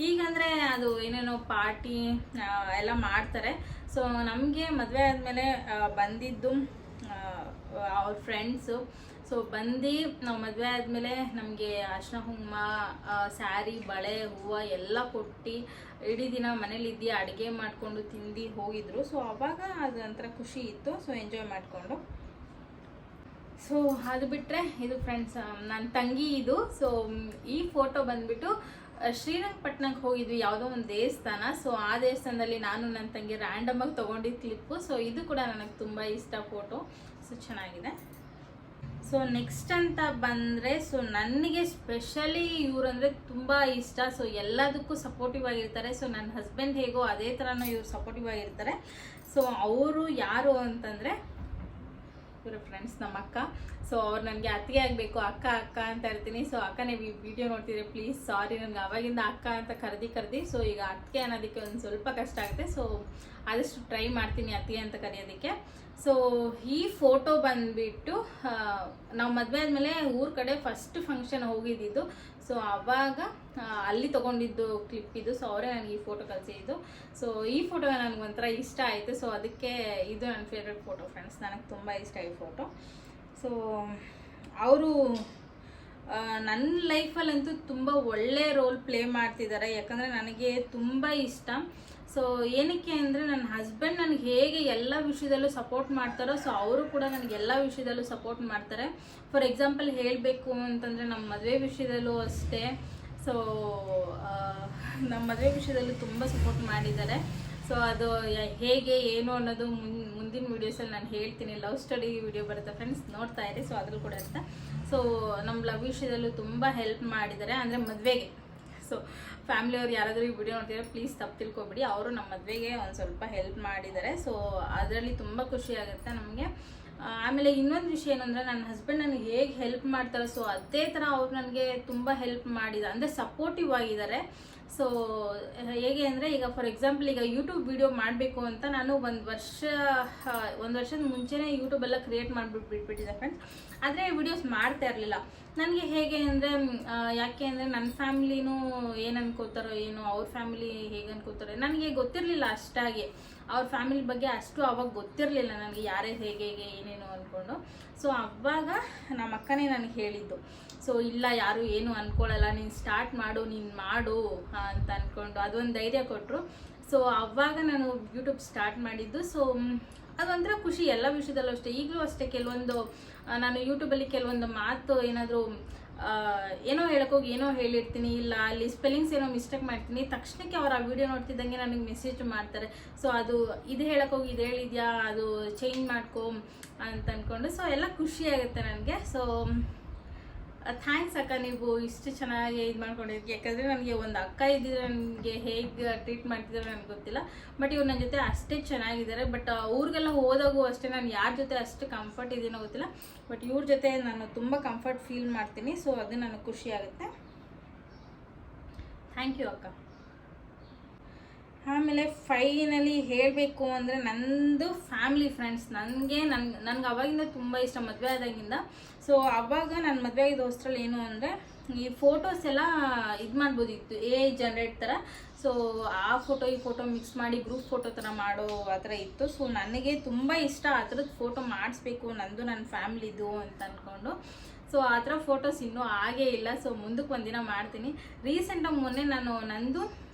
S1: ಈಗಂದರೆ ಅದು ಏನೇನೋ ಪಾರ್ಟಿ ಎಲ್ಲ ಮಾಡ್ತಾರೆ. ಸೊ ನಮಗೆ ಮದುವೆ ಆದಮೇಲೆ ಬಂದಿದ್ದು ಅವ್ರ ಫ್ರೆಂಡ್ಸು ಸೊ ಬಂದು ನಾವು ಮದುವೆ ಆದಮೇಲೆ ನಮಗೆ ಅರ್ಶಿನ ಕುಂಕುಮ ಸ್ಯಾರಿ ಬಳೆ ಹೂವು ಎಲ್ಲ ಕೊಟ್ಟು ಇಡೀ ದಿನ ಮನೇಲಿದ್ದು ಅಡುಗೆ ಮಾಡಿಕೊಂಡು ತಿಂದು ಹೋಗಿದ್ರು. ಸೊ ಅವಾಗ ಅದು ಒಂಥರ ಖುಷಿ ಇತ್ತು. ಸೊ ಎಂಜಾಯ್ ಮಾಡಿಕೊಂಡು. ಸೊ ಅದು ಬಿಟ್ಟರೆ ಇದು ಫ್ರೆಂಡ್ಸ್ ನನ್ನ ತಂಗಿ ಇದು. ಸೊ ಈ ಫೋಟೋ ಬಂದುಬಿಟ್ಟು ಶ್ರೀರಂಗಪಟ್ಟಣಕ್ಕೆ ಹೋಗಿದ್ವಿ, ಯಾವುದೋ ಒಂದು ದೇವಸ್ಥಾನ. ಸೊ ಆ ದೇವಸ್ಥಾನದಲ್ಲಿ ನಾನು ನನ್ನ ತಂಗಿ ರ್ಯಾಂಡಮಾಗಿ ತೊಗೊಂಡಿದ್ದ ಕ್ಲಿಪ್ಪು. ಸೊ ಇದು ಕೂಡ ನನಗೆ ತುಂಬ ಇಷ್ಟ ಫೋಟೋ. ಸೊ ಚೆನ್ನಾಗಿದೆ. ಸೊ ನೆಕ್ಸ್ಟ್ ಅಂತ ಬಂದರೆ ಸೊ ನನಗೆ ಸ್ಪೆಷಲಿ ಇವರಂದರೆ ತುಂಬ ಇಷ್ಟ. ಸೊ ಎಲ್ಲದಕ್ಕೂ ಸಪೋರ್ಟಿವ್ ಆಗಿರ್ತಾರೆ. ಸೊ ನನ್ನ ಹಸ್ಬೆಂಡ್ ಹೇಗೋ ಅದೇ ಥರನೂ ಇವ್ರು ಸಪೋರ್ಟಿವ್ ಆಗಿರ್ತಾರೆ. ಸೊ ಅವರು ಯಾರು ಅಂತಂದರೆ ಇವರ ಫ್ರೆಂಡ್ಸ್ ನಮ್ಮ ಅಕ್ಕ. ಸೊ ಅವ್ರು ನನಗೆ ಅತ್ತಿಗೆ ಆಗಬೇಕು, ಅಕ್ಕ ಅಕ್ಕ ಅಂತ ಇರ್ತೀನಿ. ಸೊ ಅಕ್ಕ ನೀವು ಈ ವಿಡಿಯೋ ನೋಡ್ತಿದ್ರೆ ಪ್ಲೀಸ್ ಸಾರಿ, ನನಗೆ ಅವಾಗಿಂದ ಅಕ್ಕ ಅಂತ ಕರೆದಿ ಸೊ ಈಗ ಅತ್ತಿಗೆ ಅನ್ನೋದಕ್ಕೆ ಒಂದು ಸ್ವಲ್ಪ ಕಷ್ಟ ಆಗುತ್ತೆ. ಸೊ ಆದಷ್ಟು ಟ್ರೈ ಮಾಡ್ತೀನಿ ಅತ್ತಿಗೆ ಅಂತ ಕರೆಯೋದಕ್ಕೆ. ಸೊ ಈ ಫೋಟೋ ಬಂದುಬಿಟ್ಟು ನಾವು ಮದುವೆ ಆದಮೇಲೆ ಊರ ಕಡೆ ಫಸ್ಟ್ ಫಂಕ್ಷನ್ ಹೋಗಿದ್ದಿದ್ದು. ಸೊ ಆವಾಗ ಅಲ್ಲಿ ತೊಗೊಂಡಿದ್ದು ಕ್ಲಿಪ್ ಇದು. ಸೊ ಅವರೇ ನನಗೆ ಈ ಫೋಟೋ ಕಳಿಸಿದ್ದು. ಸೊ ಈ ಫೋಟೋ ನನಗೆ ಒಂಥರ ಇಷ್ಟ ಆಯಿತು. ಸೊ ಅದಕ್ಕೆ ಇದು ನನ್ನ ಫೇವ್ರೆಟ್ ಫೋಟೋ ಫ್ರೆಂಡ್ಸ್, ನನಗೆ ತುಂಬ ಇಷ್ಟ ಈ ಫೋಟೋ. ಸೊ ಅವರು ನನ್ನ ಲೈಫಲ್ಲಂತೂ ತುಂಬ ಒಳ್ಳೆ ರೋಲ್ ಪ್ಲೇ ಮಾಡ್ತಿದ್ದಾರೆ. ಯಾಕಂದರೆ ನನಗೆ ತುಂಬ ಇಷ್ಟ. ಸೊ ಏನಕ್ಕೆ ಅಂದರೆ ನನ್ನ ಹಸ್ಬೆಂಡ್ ನನಗೆ ಹೇಗೆ ಎಲ್ಲ ವಿಷಯದಲ್ಲೂ ಸಪೋರ್ಟ್ ಮಾಡ್ತಾರೋ ಸೊ ಅವರು ಕೂಡ ನನಗೆ ಎಲ್ಲ ವಿಷಯದಲ್ಲೂ ಸಪೋರ್ಟ್ ಮಾಡ್ತಾರೆ. ಫಾರ್ ಎಕ್ಸಾಂಪಲ್ ಹೇಳಬೇಕು ಅಂತಂದರೆ ನಮ್ಮ ಮದುವೆ ವಿಷಯದಲ್ಲೂ ಅಷ್ಟೇ. ಸೊ ನಮ್ಮ ಮದುವೆ ವಿಷಯದಲ್ಲೂ ತುಂಬ ಸಪೋರ್ಟ್ ಮಾಡಿದ್ದಾರೆ. ಸೊ ಅದು ಹೇಗೆ ಏನು ಅನ್ನೋದು ಮುಂದಿನ ವೀಡಿಯೋಸಲ್ಲಿ ನಾನು ಹೇಳ್ತೀನಿ. ಲವ್ ಸ್ಟಡಿ ವಿಡಿಯೋ ಬರುತ್ತೆ ಫ್ರೆಂಡ್ಸ್, ನೋಡ್ತಾ ಇರಿ. ಸೊ ಅದ್ರಲ್ಲಿ ಕೂಡ ಇರುತ್ತೆ. ಸೊ ನಮ್ಮ ಲವ್ ವಿಷಯದಲ್ಲೂ ತುಂಬ ಹೆಲ್ಪ್ ಮಾಡಿದ್ದಾರೆ, ಅಂದರೆ ಮದುವೆಗೆ. ಸೊ ಫ್ಯಾಮಿಲಿಯವ್ರು ಯಾರಾದರೂ ಈ ವಿಡಿಯೋ ನೋಡ್ತಿದ್ರೆ ಪ್ಲೀಸ್ ತಪ್ಪು ತಿಳ್ಕೊಬೇಡಿ, ಅವರು ನಮ್ಮ ಮದುವೆಗೆ ಒಂದು ಸ್ವಲ್ಪ ಹೆಲ್ಪ್ ಮಾಡಿದ್ದಾರೆ. ಸೊ ಅದರಲ್ಲಿ ತುಂಬ ಖುಷಿ ಆಗುತ್ತೆ ನಮಗೆ. ಆಮೇಲೆ ಇನ್ನೊಂದು ವಿಷಯ ಏನಂದರೆ ನನ್ನ ಹಸ್ಬೆಂಡ್ ನನಗೆ ಹೇಗೆ ಹೆಲ್ಪ್ ಮಾಡ್ತಾರೆ ಸೊ ಅದೇ ಥರ ಅವ್ರು ನನಗೆ ತುಂಬ ಹೆಲ್ಪ್ ಮಾಡಿದ್ದಾರೆ, ಅಂದರೆ ಸಪೋರ್ಟಿವ್ ಆಗಿದ್ದಾರೆ. ಸೊ ಹೇಗೆ ಅಂದರೆ ಈಗ ಫಾರ್ ಎಕ್ಸಾಂಪಲ್ ಈಗ ಯೂಟ್ಯೂಬ್ ವಿಡಿಯೋ ಮಾಡಬೇಕು ಅಂತ ನಾನು ಒಂದು ವರ್ಷದ ಮುಂಚೆನೇ ಯೂಟ್ಯೂಬೆಲ್ಲ ಕ್ರಿಯೇಟ್ ಬಿಟ್ಬಿಟ್ಟಿದ್ದೆ ಫ್ರೆಂಡ್ಸ್. ಆದರೆ ವಿಡಿಯೋಸ್ ಮಾಡ್ತಾ ಇರಲಿಲ್ಲ. ನನಗೆ ಹೇಗೆ ಅಂದರೆ ಯಾಕೆ ಅಂದರೆ ನನ್ನ ಫ್ಯಾಮಿಲಿನೂ ಏನು ಅನ್ಕೋತಾರೋ ಏನೋ, ಅವ್ರ ಫ್ಯಾಮಿಲಿ ಹೇಗೆ ಅನ್ಕೋತಾರೋ ನನಗೆ ಗೊತ್ತಿರಲಿಲ್ಲ ಅಷ್ಟಾಗಿ. ಅವ್ರ ಫ್ಯಾಮಿಲಿ ಬಗ್ಗೆ ಅಷ್ಟು ಅವಾಗ ಗೊತ್ತಿರಲಿಲ್ಲ ನನಗೆ, ಯಾರೇ ಹೇಗೆ ಏನೇನು ಅಂದ್ಕೊಂಡು. ಸೊ ಅವಾಗ ನಮ್ಮ ಅಕ್ಕನೇ ನನಗೆ ಹೇಳಿದ್ದು. ಸೊ ಇಲ್ಲ ಯಾರು ಏನು ಅಂದ್ಕೊಳ್ಳಲ್ಲ, ನೀನು ಸ್ಟಾರ್ಟ್ ಮಾಡು, ನೀನು ಮಾಡು ಅಂತ ಅಂದ್ಕೊಂಡು ಅದೊಂದು ಧೈರ್ಯ ಕೊಟ್ಟರು. ಸೊ ಅವಾಗ ನಾನು ಯೂಟ್ಯೂಬ್ ಸ್ಟಾರ್ಟ್ ಮಾಡಿದ್ದು. ಸೊ ಅದೊಂಥರ ಖುಷಿ ಎಲ್ಲ ವಿಷಯದಲ್ಲೂ ಅಷ್ಟೇ. ಈಗಲೂ ಅಷ್ಟೇ ಕೆಲವೊಂದು ನಾನು ಯೂಟ್ಯೂಬಲ್ಲಿ ಕೆಲವೊಂದು ಮಾತು ಏನಾದರೂ ಏನೋ ಹೇಳೋಕ್ಕೋಗಿ ಏನೋ ಹೇಳಿರ್ತೀನಿ, ಇಲ್ಲ ಅಲ್ಲಿ ಸ್ಪೆಲ್ಲಿಂಗ್ಸ್ ಏನೋ ಮಿಸ್ಟೇಕ್ ಮಾಡ್ತೀನಿ, ತಕ್ಷಣಕ್ಕೆ ಅವ್ರು ಆ ವಿಡಿಯೋ ನೋಡ್ತಿದ್ದಂಗೆ ನನಗೆ ಮೆಸೇಜ್ ಮಾಡ್ತಾರೆ. ಸೊ ಅದು ಇದು ಹೇಳೋಕ್ಕೋಗಿ ಇದು ಹೇಳಿದ್ಯಾ, ಅದು ಚೇಂಜ್ ಮಾಡ್ಕೊ ಅಂತ ಅಂದ್ಕೊಂಡು. ಸೊ ಎಲ್ಲ ಖುಷಿ ಆಗುತ್ತೆ ನನಗೆ. ಸೊ ಥ್ಯಾಂಕ್ಸ್ ಅಕ್ಕ, ನೀವು ಇಷ್ಟು ಚೆನ್ನಾಗಿ ಇದು ಮಾಡ್ಕೊಂಡಿದ್ವಿ. ಯಾಕಂದರೆ ನನಗೆ ಒಂದು ಅಕ್ಕ ಇದ್ದಿದ್ರೆ ನನಗೆ ಹೇಗೆ ಟ್ರೀಟ್ ಮಾಡ್ತಿದ್ದಾರೆ ನನಗೆ ಗೊತ್ತಿಲ್ಲ. ಬಟ್ ಇವ್ರು ನನ್ನ ಜೊತೆ ಅಷ್ಟೇ ಚೆನ್ನಾಗಿದ್ದಾರೆ. ಬಟ್ ಊರಿಗೆಲ್ಲ ಹೋದಾಗೂ ಅಷ್ಟೇ ನಾನು ಯಾರ ಜೊತೆ ಅಷ್ಟು ಕಂಫರ್ಟ್ ಇದೀನೋ ಗೊತ್ತಿಲ್ಲ, ಬಟ್ ಇವ್ರ ಜೊತೆ ನಾನು ತುಂಬ ಕಂಫರ್ಟ್ ಫೀಲ್ ಮಾಡ್ತೀನಿ. ಸೊ ಅದು ನನಗೆ ಖುಷಿ ಆಗುತ್ತೆ. ಥ್ಯಾಂಕ್ ಯು ಅಕ್ಕ. ಆಮೇಲೆ ಫೈನಲಿ ಹೇಳಬೇಕು ಅಂದರೆ ನಂದು ಫ್ಯಾಮಿಲಿ ಫ್ರೆಂಡ್ಸ್ ನನಗೆ ಅವಾಗಿಂದ ತುಂಬ ಇಷ್ಟ, ಮದುವೆ ಆದಾಗಿಂದ. ಸೊ ಅವಾಗ ನಾನು ಮದುವೆ ಆಗಿದ್ದ ಹೊಸ್ಟ್ರಲ್ಲಿ ಏನು ಅಂದರೆ ಈ ಫೋಟೋಸ್ ಎಲ್ಲ ಇದು ಮಾಡ್ಬೋದಿತ್ತು, ಜನರೇಟ್ ಥರ. ಸೊ ಆ ಫೋಟೋ ಈ ಫೋಟೋ ಮಿಕ್ಸ್ ಮಾಡಿ ಗ್ರೂಪ್ ಫೋಟೋ ಥರ ಮಾಡೋ ಆ ಥರ ಇತ್ತು. ಸೊ ನನಗೆ ತುಂಬ ಇಷ್ಟ ಆ ಥರದ್ದು ಫೋಟೋ ಮಾಡಿಸ್ಬೇಕು ನಂದು ನನ್ನ ಫ್ಯಾಮ್ಲಿದು ಅಂತ ಅಂದ್ಕೊಂಡು. ಸೊ ಆ ಥರ ಫೋಟೋಸ್ ಇನ್ನೂ ಆಗೇ ಇಲ್ಲ. ಸೊ ಮುಂದಕ್ಕೆ ಒಂದಿನ ಮಾಡ್ತೀನಿ. ರೀಸೆಂಟಾಗಿ ಮೊನ್ನೆ ನಾನು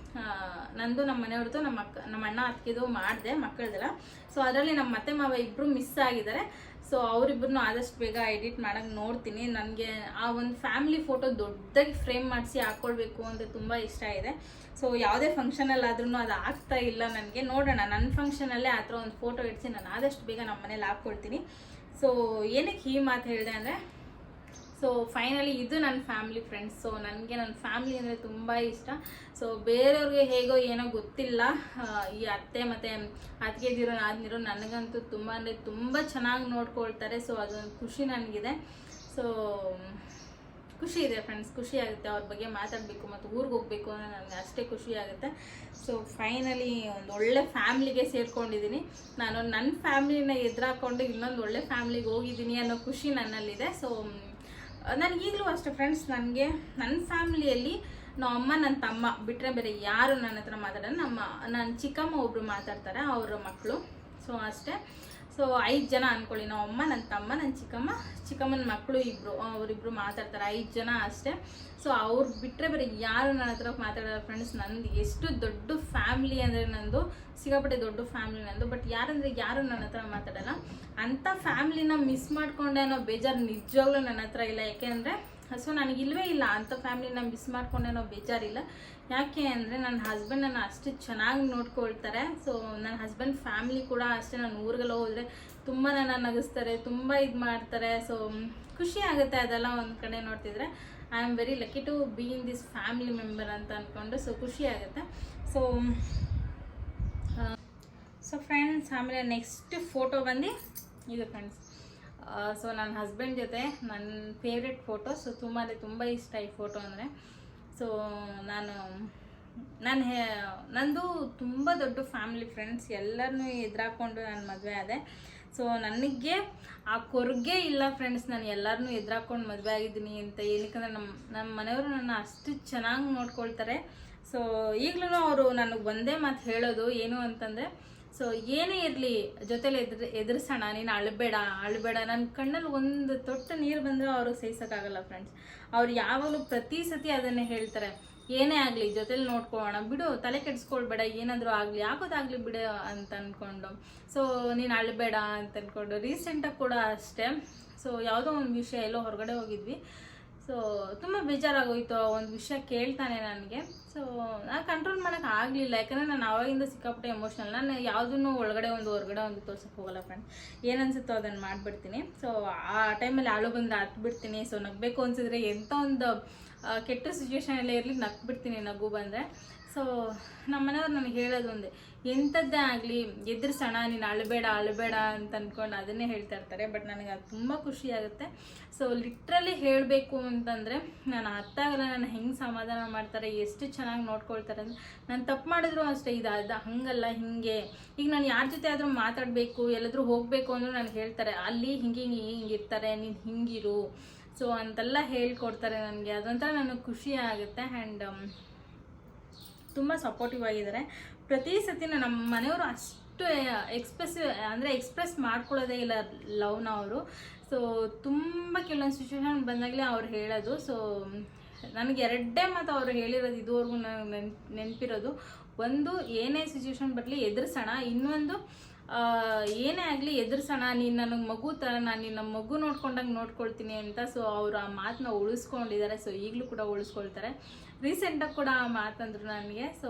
S1: ನಂದು ನಮ್ಮ ಮನೆಯವ್ರದ್ದು ನಮ್ಮ ಅಣ್ಣ ಅತ್ತಿಗೆದು ಮಾಡಿದೆ ಮಕ್ಕಳದೆಲ್ಲ. ಸೊ ಅದರಲ್ಲಿ ನಮ್ಮ ಅತ್ತೆ ಮಾವ ಇಬ್ಬರು ಮಿಸ್ ಆಗಿದ್ದಾರೆ. ಸೊ ಅವರಿಬ್ಬರನ್ನು ಆದಷ್ಟು ಬೇಗ ಎಡಿಟ್ ಮಾಡೋಕ್ಕೆ ನೋಡ್ತೀನಿ. ನನಗೆ ಆ ಒಂದು ಫ್ಯಾಮಿಲಿ ಫೋಟೋ ದೊಡ್ಡದಾಗಿ ಫ್ರೇಮ್ ಮಾಡಿಸಿ ಹಾಕ್ಕೊಳ್ಬೇಕು ಅಂತ ತುಂಬ ಇಷ್ಟ ಇದೆ. ಸೊ ಯಾವುದೇ ಫಂಕ್ಷನಲ್ಲಾದ್ರೂ ಅದು ಆಗ್ತಾ ಇಲ್ಲ ನನಗೆ. ನೋಡೋಣ, ನನ್ನ ಫಂಕ್ಷನಲ್ಲೇ ಆ ಥರ ಒಂದು ಫೋಟೋ ಇಡಿಸಿ ನಾನು ಆದಷ್ಟು ಬೇಗ ನಮ್ಮ ಮನೇಲಿ ಹಾಕ್ಕೊಳ್ತೀನಿ. ಸೊ ಏನಕ್ಕೆ ಈ ಮಾತು ಹೇಳಿದೆ ಅಂದರೆ, ಸೊ ಫೈನಲಿ ಇದು ನನ್ನ ಫ್ಯಾಮಿಲಿ ಫ್ರೆಂಡ್ಸ್. ಸೊ ನನಗೆ ನನ್ನ ಫ್ಯಾಮಿಲಿ ಅಂದರೆ ತುಂಬ ಇಷ್ಟ. ಸೊ ಬೇರೆಯವ್ರಿಗೆ ಹೇಗೋ ಏನೋ ಗೊತ್ತಿಲ್ಲ, ಈ ಅತ್ತೆ ಮತ್ತು ಅತ್ತಿಗೆದಿರೋ ನಾದಿನಿರೋ ನನಗಂತೂ ತುಂಬ ಅಂದರೆ ತುಂಬ ಚೆನ್ನಾಗಿ ನೋಡ್ಕೊಳ್ತಾರೆ. ಸೊ ಅದೊಂದು ಖುಷಿ ನನಗಿದೆ. ಸೊ ಖುಷಿ ಇದೆ ಫ್ರೆಂಡ್ಸ್, ಖುಷಿ ಆಗುತ್ತೆ. ಅವ್ರ ಬಗ್ಗೆ ಮಾತಾಡಬೇಕು ಮತ್ತು ಊರಿಗೆ ಹೋಗಬೇಕು ಅಂದರೆ ನನಗೆ ಅಷ್ಟೇ ಖುಷಿ ಆಗುತ್ತೆ. ಸೊ ಫೈನಲಿ ಒಂದು ಒಳ್ಳೆ ಫ್ಯಾಮ್ಲಿಗೆ ಸೇರ್ಕೊಂಡಿದ್ದೀನಿ. ನಾನು ನನ್ನ ಫ್ಯಾಮ್ಲಿನ ಎದುರಾಕೊಂಡು ಇನ್ನೊಂದು ಒಳ್ಳೆ ಫ್ಯಾಮ್ಲಿಗೆ ಹೋಗಿದ್ದೀನಿ ಅನ್ನೋ ಖುಷಿ ನನ್ನಲ್ಲಿದೆ. ಸೊ ನನಗೀಗಲೂ ಅಷ್ಟೇ ಫ್ರೆಂಡ್ಸ್, ನನಗೆ ನನ್ನ ಫ್ಯಾಮ್ಲಿಯಲ್ಲಿ ನಮ್ಮ ಅಮ್ಮ ನನ್ನ ತಮ್ಮ ಬಿಟ್ಟರೆ ಬೇರೆ ಯಾರು ನನ್ನ ಹತ್ರ ಮಾತಾಡೋಣ. ನನ್ನ ಚಿಕ್ಕಮ್ಮ ಒಬ್ಬರು ಮಾತಾಡ್ತಾರೆ, ಅವರ ಮಕ್ಕಳು. ಸೊ ಅಷ್ಟೇ. ಸೊ 5 ಜನ ಅಂದ್ಕೊಳ್ಳಿ, ನಮ್ಮ ಅಮ್ಮ, ನನ್ನ ತಮ್ಮ, ನನ್ನ ಚಿಕ್ಕಮ್ಮನ ಮಕ್ಕಳು ಇಬ್ಬರು, ಅವರಿಬ್ಬರು ಮಾತಾಡ್ತಾರೆ. 5 ಜನ ಅಷ್ಟೇ. ಸೊ ಅವ್ರು ಬಿಟ್ಟರೆ ಬೇರೆ ಯಾರು ನನ್ನ ಹತ್ರ ಮಾತಾಡೋಲ್ಲ ಫ್ರೆಂಡ್ಸ್. ನಂದು ಎಷ್ಟು ದೊಡ್ಡ ಫ್ಯಾಮ್ಲಿ ಅಂದರೆ ನಂದು ಸಿಕ್ಕಾಪಟ್ಟೆ ದೊಡ್ಡ ಫ್ಯಾಮ್ಲಿ ನಂದು. ಬಟ್ ಯಾರು ನನ್ನ ಹತ್ರ ಮಾತಾಡೋಲ್ಲ. ಅಂಥ ಫ್ಯಾಮ್ಲಿನ ಮಿಸ್ ಮಾಡ್ಕೊಂಡೆ ಅನ್ನೋ ಬೇಜಾರು ನಿಜವಾಗ್ಲೂ ನನ್ನ ಹತ್ರ ಇಲ್ಲ. ಯಾಕೆಂದರೆ ಸೊ ನನಗಿಲ್ವೇ ಇಲ್ಲ ಅಂಥ ಫ್ಯಾಮ್ಲಿನ ಮಿಸ್ ಮಾಡ್ಕೊಂಡೆ ಅನ್ನೋ ಬೇಜಾರಿಲ್ಲ. ಯಾಕೆ ಅಂದರೆ ನನ್ನ ಹಸ್ಬೆಂಡ್ ನನ್ನ ಅಷ್ಟು ಚೆನ್ನಾಗಿ ನೋಡ್ಕೊಳ್ತಾರೆ. ಸೊ ನನ್ನ ಹಸ್ಬೆಂಡ್ ಫ್ಯಾಮ್ಲಿ ಕೂಡ ಅಷ್ಟೇ. ನಾನು ಊರಿಗೆಲ್ಲ ಹೋದರೆ ತುಂಬ ನನ್ನ ನಗಿಸ್ತಾರೆ, ತುಂಬ ಇದು ಮಾಡ್ತಾರೆ. ಸೊ ಖುಷಿ ಆಗುತ್ತೆ ಅದೆಲ್ಲ ಒಂದು ಕಡೆ ನೋಡ್ತಿದ್ರೆ. I am very lucky to be in this family member ಅಂತ ಅಂದ್ಕೊಂಡು. ಸೊ ಖುಷಿ ಆಗುತ್ತೆ. ಸೊ ಫ್ರೆಂಡ್ಸ್, ಆಮೇಲೆ ನೆಕ್ಸ್ಟ್ ಫೋಟೋ ಬಂದು ಇದು ಫ್ರೆಂಡ್ಸ್. ಸೊ ನನ್ನ ಹಸ್ಬೆಂಡ್ ಜೊತೆ ನನ್ನ ಫೇವ್ರೆಟ್ ಫೋಟೋ. ಸೊ ತುಂಬ ಇಷ್ಟ ಈ ಫೋಟೋ ಅಂದರೆ. ಸೊ ನಂದು ತುಂಬ ದೊಡ್ಡ ಫ್ಯಾಮಿಲಿ ಫ್ರೆಂಡ್ಸ್. ಎಲ್ಲರನ್ನೂ ಎದುರಾಕೊಂಡು ನಾನು ಮದುವೆ ಆದೆ. ಸೊ ನನಗೆ ಆ ಕೊರಗೆ ಇಲ್ಲ ಫ್ರೆಂಡ್ಸ್, ನಾನು ಎಲ್ಲರನ್ನೂ ಎದುರಾಕೊಂಡು ಮದುವೆ ಆಗಿದ್ದೀನಿ ಅಂತ. ಏನಕ್ಕಂದರೆ ನಮ್ಮ ಮನೆಯವರು ನನ್ನ ಅಷ್ಟು ಚೆನ್ನಾಗಿ ನೋಡ್ಕೊಳ್ತಾರೆ. ಸೊ ಈಗಲೂ ಅವರು ನನಗೆ ಒಂದೇ ಮಾತು ಹೇಳೋದು ಏನು ಅಂತಂದರೆ, ಸೊ ಏನೇ ಇರಲಿ ಜೊತೆಲಿ ಎದುರಿಸೋಣ, ನೀನು ಅಳಬೇಡ. ನನ್ನ ಕಣ್ಣಲ್ಲಿ ಒಂದು ತೊಟ್ಟು ನೀರು ಬಂದರೆ ಅವ್ರಿಗೆ ಸಹಿಸೋಕ್ಕಾಗಲ್ಲ ಫ್ರೆಂಡ್ಸ್. ಅವ್ರು ಯಾವಾಗಲೂ ಪ್ರತಿ ಸತಿ ಅದನ್ನೇ ಹೇಳ್ತಾರೆ, ಏನೇ ಆಗಲಿ ಜೊತೆಲಿ ನೋಡ್ಕೊಳ್ಳೋಣ ಬಿಡು, ತಲೆ ಕೆಡಿಸ್ಕೊಳ್ಬೇಡ, ಏನಾದರೂ ಆಗಲಿ ಆಗೋದಾಗಲಿ ಬಿಡು ಅಂತ ಅಂದ್ಕೊಂಡು. ಸೊ ನೀನು ಅಳಬೇಡ ಅಂತ ಅಂದ್ಕೊಂಡು. ರೀಸೆಂಟಾಗಿ ಕೂಡ ಅಷ್ಟೇ. ಸೊ ಯಾವುದೋ ಒಂದು ವಿಷಯ ಎಲ್ಲೋ ಹೊರಗಡೆ ಹೋಗಿದ್ವಿ. ಸೊ ತುಂಬ ಬೇಜಾರಾಗೋಯ್ತು. ಒಂದು ವಿಷಯ ಕೇಳ್ತಾನೆ ನನಗೆ. ಸೊ ನಾನು ಕಂಟ್ರೋಲ್ ಮಾಡೋಕ್ಕೆ ಆಗಲಿಲ್ಲ. ಯಾಕಂದರೆ ನಾನು ಆವಾಗಿಂದ ಸಿಕ್ಕಾಪಟ್ಟೆ ಎಮೋಷ್ನಲ್. ನಾನು ಯಾವುದನ್ನು ಒಳಗಡೆ ಒಂದು ಹೊರಗಡೆ ಒಂದು ತೋರ್ಸೋಕ್ಕೆ ಹೋಗಲ್ಲ ಫ್ರೆಂಡ್. ಏನು ಅನಿಸುತ್ತೋ ಅದನ್ನು ಮಾಡಿಬಿಡ್ತೀನಿ. ಸೊ ಆ ಟೈಮಲ್ಲಿ ಆಳು ಬಂದರೆ ಹತ್ಬಿಡ್ತೀನಿ. ಸೊ ನಗಬೇಕು ಅನಿಸಿದ್ರೆ ಎಂಥ ಒಂದು ಕೆಟ್ಟ ಸಿಚುವೇಷನಲ್ಲೇ ಇರಲಿ ನಗ್ಬಿಡ್ತೀನಿ ನಗು ಬಂದರೆ. ಸೊ ನಮ್ಮ ಮನೆಯವ್ರು ನನಗೆ ಹೇಳೋದು ಒಂದೇ, ಎಂಥದ್ದೇ ಆಗಲಿ ಎದುರಿಸೋಣ, ನೀನು ಅಳಬೇಡ ಅಂತ ಅಂದ್ಕೊಂಡು ಅದನ್ನೇ ಹೇಳ್ತಾ ಇರ್ತಾರೆ. ಬಟ್ ನನಗೆ ಅದು ತುಂಬ ಖುಷಿ ಆಗುತ್ತೆ. ಸೊ ಲಿಟ್ರಲಿ ಹೇಳಬೇಕು ಅಂತಂದರೆ ನಾನು ಅತ್ತಾಗಲ್ಲ ನಾನು ಹೆಂಗೆ ಸಮಾಧಾನ ಮಾಡ್ತಾರೆ, ಎಷ್ಟು ಚೆನ್ನಾಗಿ ನೋಡ್ಕೊಳ್ತಾರೆ ಅಂದರೆ. ನಾನು ತಪ್ಪು ಮಾಡಿದ್ರು ಅಷ್ಟೇ, ಇದು ಹಂಗಲ್ಲ ಹಿಂಗೆ. ಈಗ ನಾನು ಯಾರ ಜೊತೆ ಆದರೂ ಮಾತಾಡಬೇಕು, ಎಲ್ಲಾದರೂ ಹೋಗಬೇಕು ಅಂದರೂ ನನಗೆ ಹೇಳ್ತಾರೆ, ಅಲ್ಲಿ ಹಿಂಗಿರ್ತಾರೆ, ನೀನು ಹಿಂಗಿರು. ಸೊ ಅಂತೆಲ್ಲ ಹೇಳ್ಕೊಡ್ತಾರೆ ನನಗೆ. ಅದೊಂಥರ ನನಗೆ ಖುಷಿ ಆಗುತ್ತೆ. ಆ್ಯಂಡ್ ತುಂಬ ಸಪೋರ್ಟಿವ್ ಆಗಿದ್ದಾರೆ. ಪ್ರತಿ ಸತಿ ನಮ್ಮ ಮನೆಯವರು ಅಷ್ಟು ಎಕ್ಸ್ಪ್ರೆಸ್ ಮಾಡ್ಕೊಳ್ಳೋದೇ ಇಲ್ಲ ಲವ್ನ ಅವರು. ಸೊ ತುಂಬ ಕೆಲವೊಂದು ಸಿಚುವೇಶನ್ ಬಂದಾಗಲೇ ಅವ್ರು ಹೇಳೋದು. ಸೊ ನನಗೆ 2 ಮಾತು ಅವರು ಹೇಳಿರೋದು ಇದುವರೆಗೂ ನನಗೆ ನೆನಪಿರೋದು. ಒಂದು, ಏನೇ ಸಿಚುವೇಶನ್ ಬರಲಿ ಎದುರಿಸೋಣ. ಇನ್ನೊಂದು, ಏನೇ ಆಗಲಿ ಎದುರಿಸೋಣ, ನೀನು ನನಗೆ ಮಗು ಥರ, ನಾನು ನಿನ್ನ ಮಗು ನೋಡ್ಕೊಂಡಂಗೆ ನೋಡ್ಕೊಳ್ತೀನಿ ಅಂತ. ಸೊ ಅವರು ಆ ಮಾತನ್ನ ಉಳಿಸ್ಕೊಂಡಿದ್ದಾರೆ. ಸೊ ಈಗಲೂ ಕೂಡ ಉಳಿಸ್ಕೊಳ್ತಾರೆ. ರೀಸೆಂಟಾಗಿ ಕೂಡ ಆ ಮಾತಂದ್ರು ನನಗೆ. ಸೊ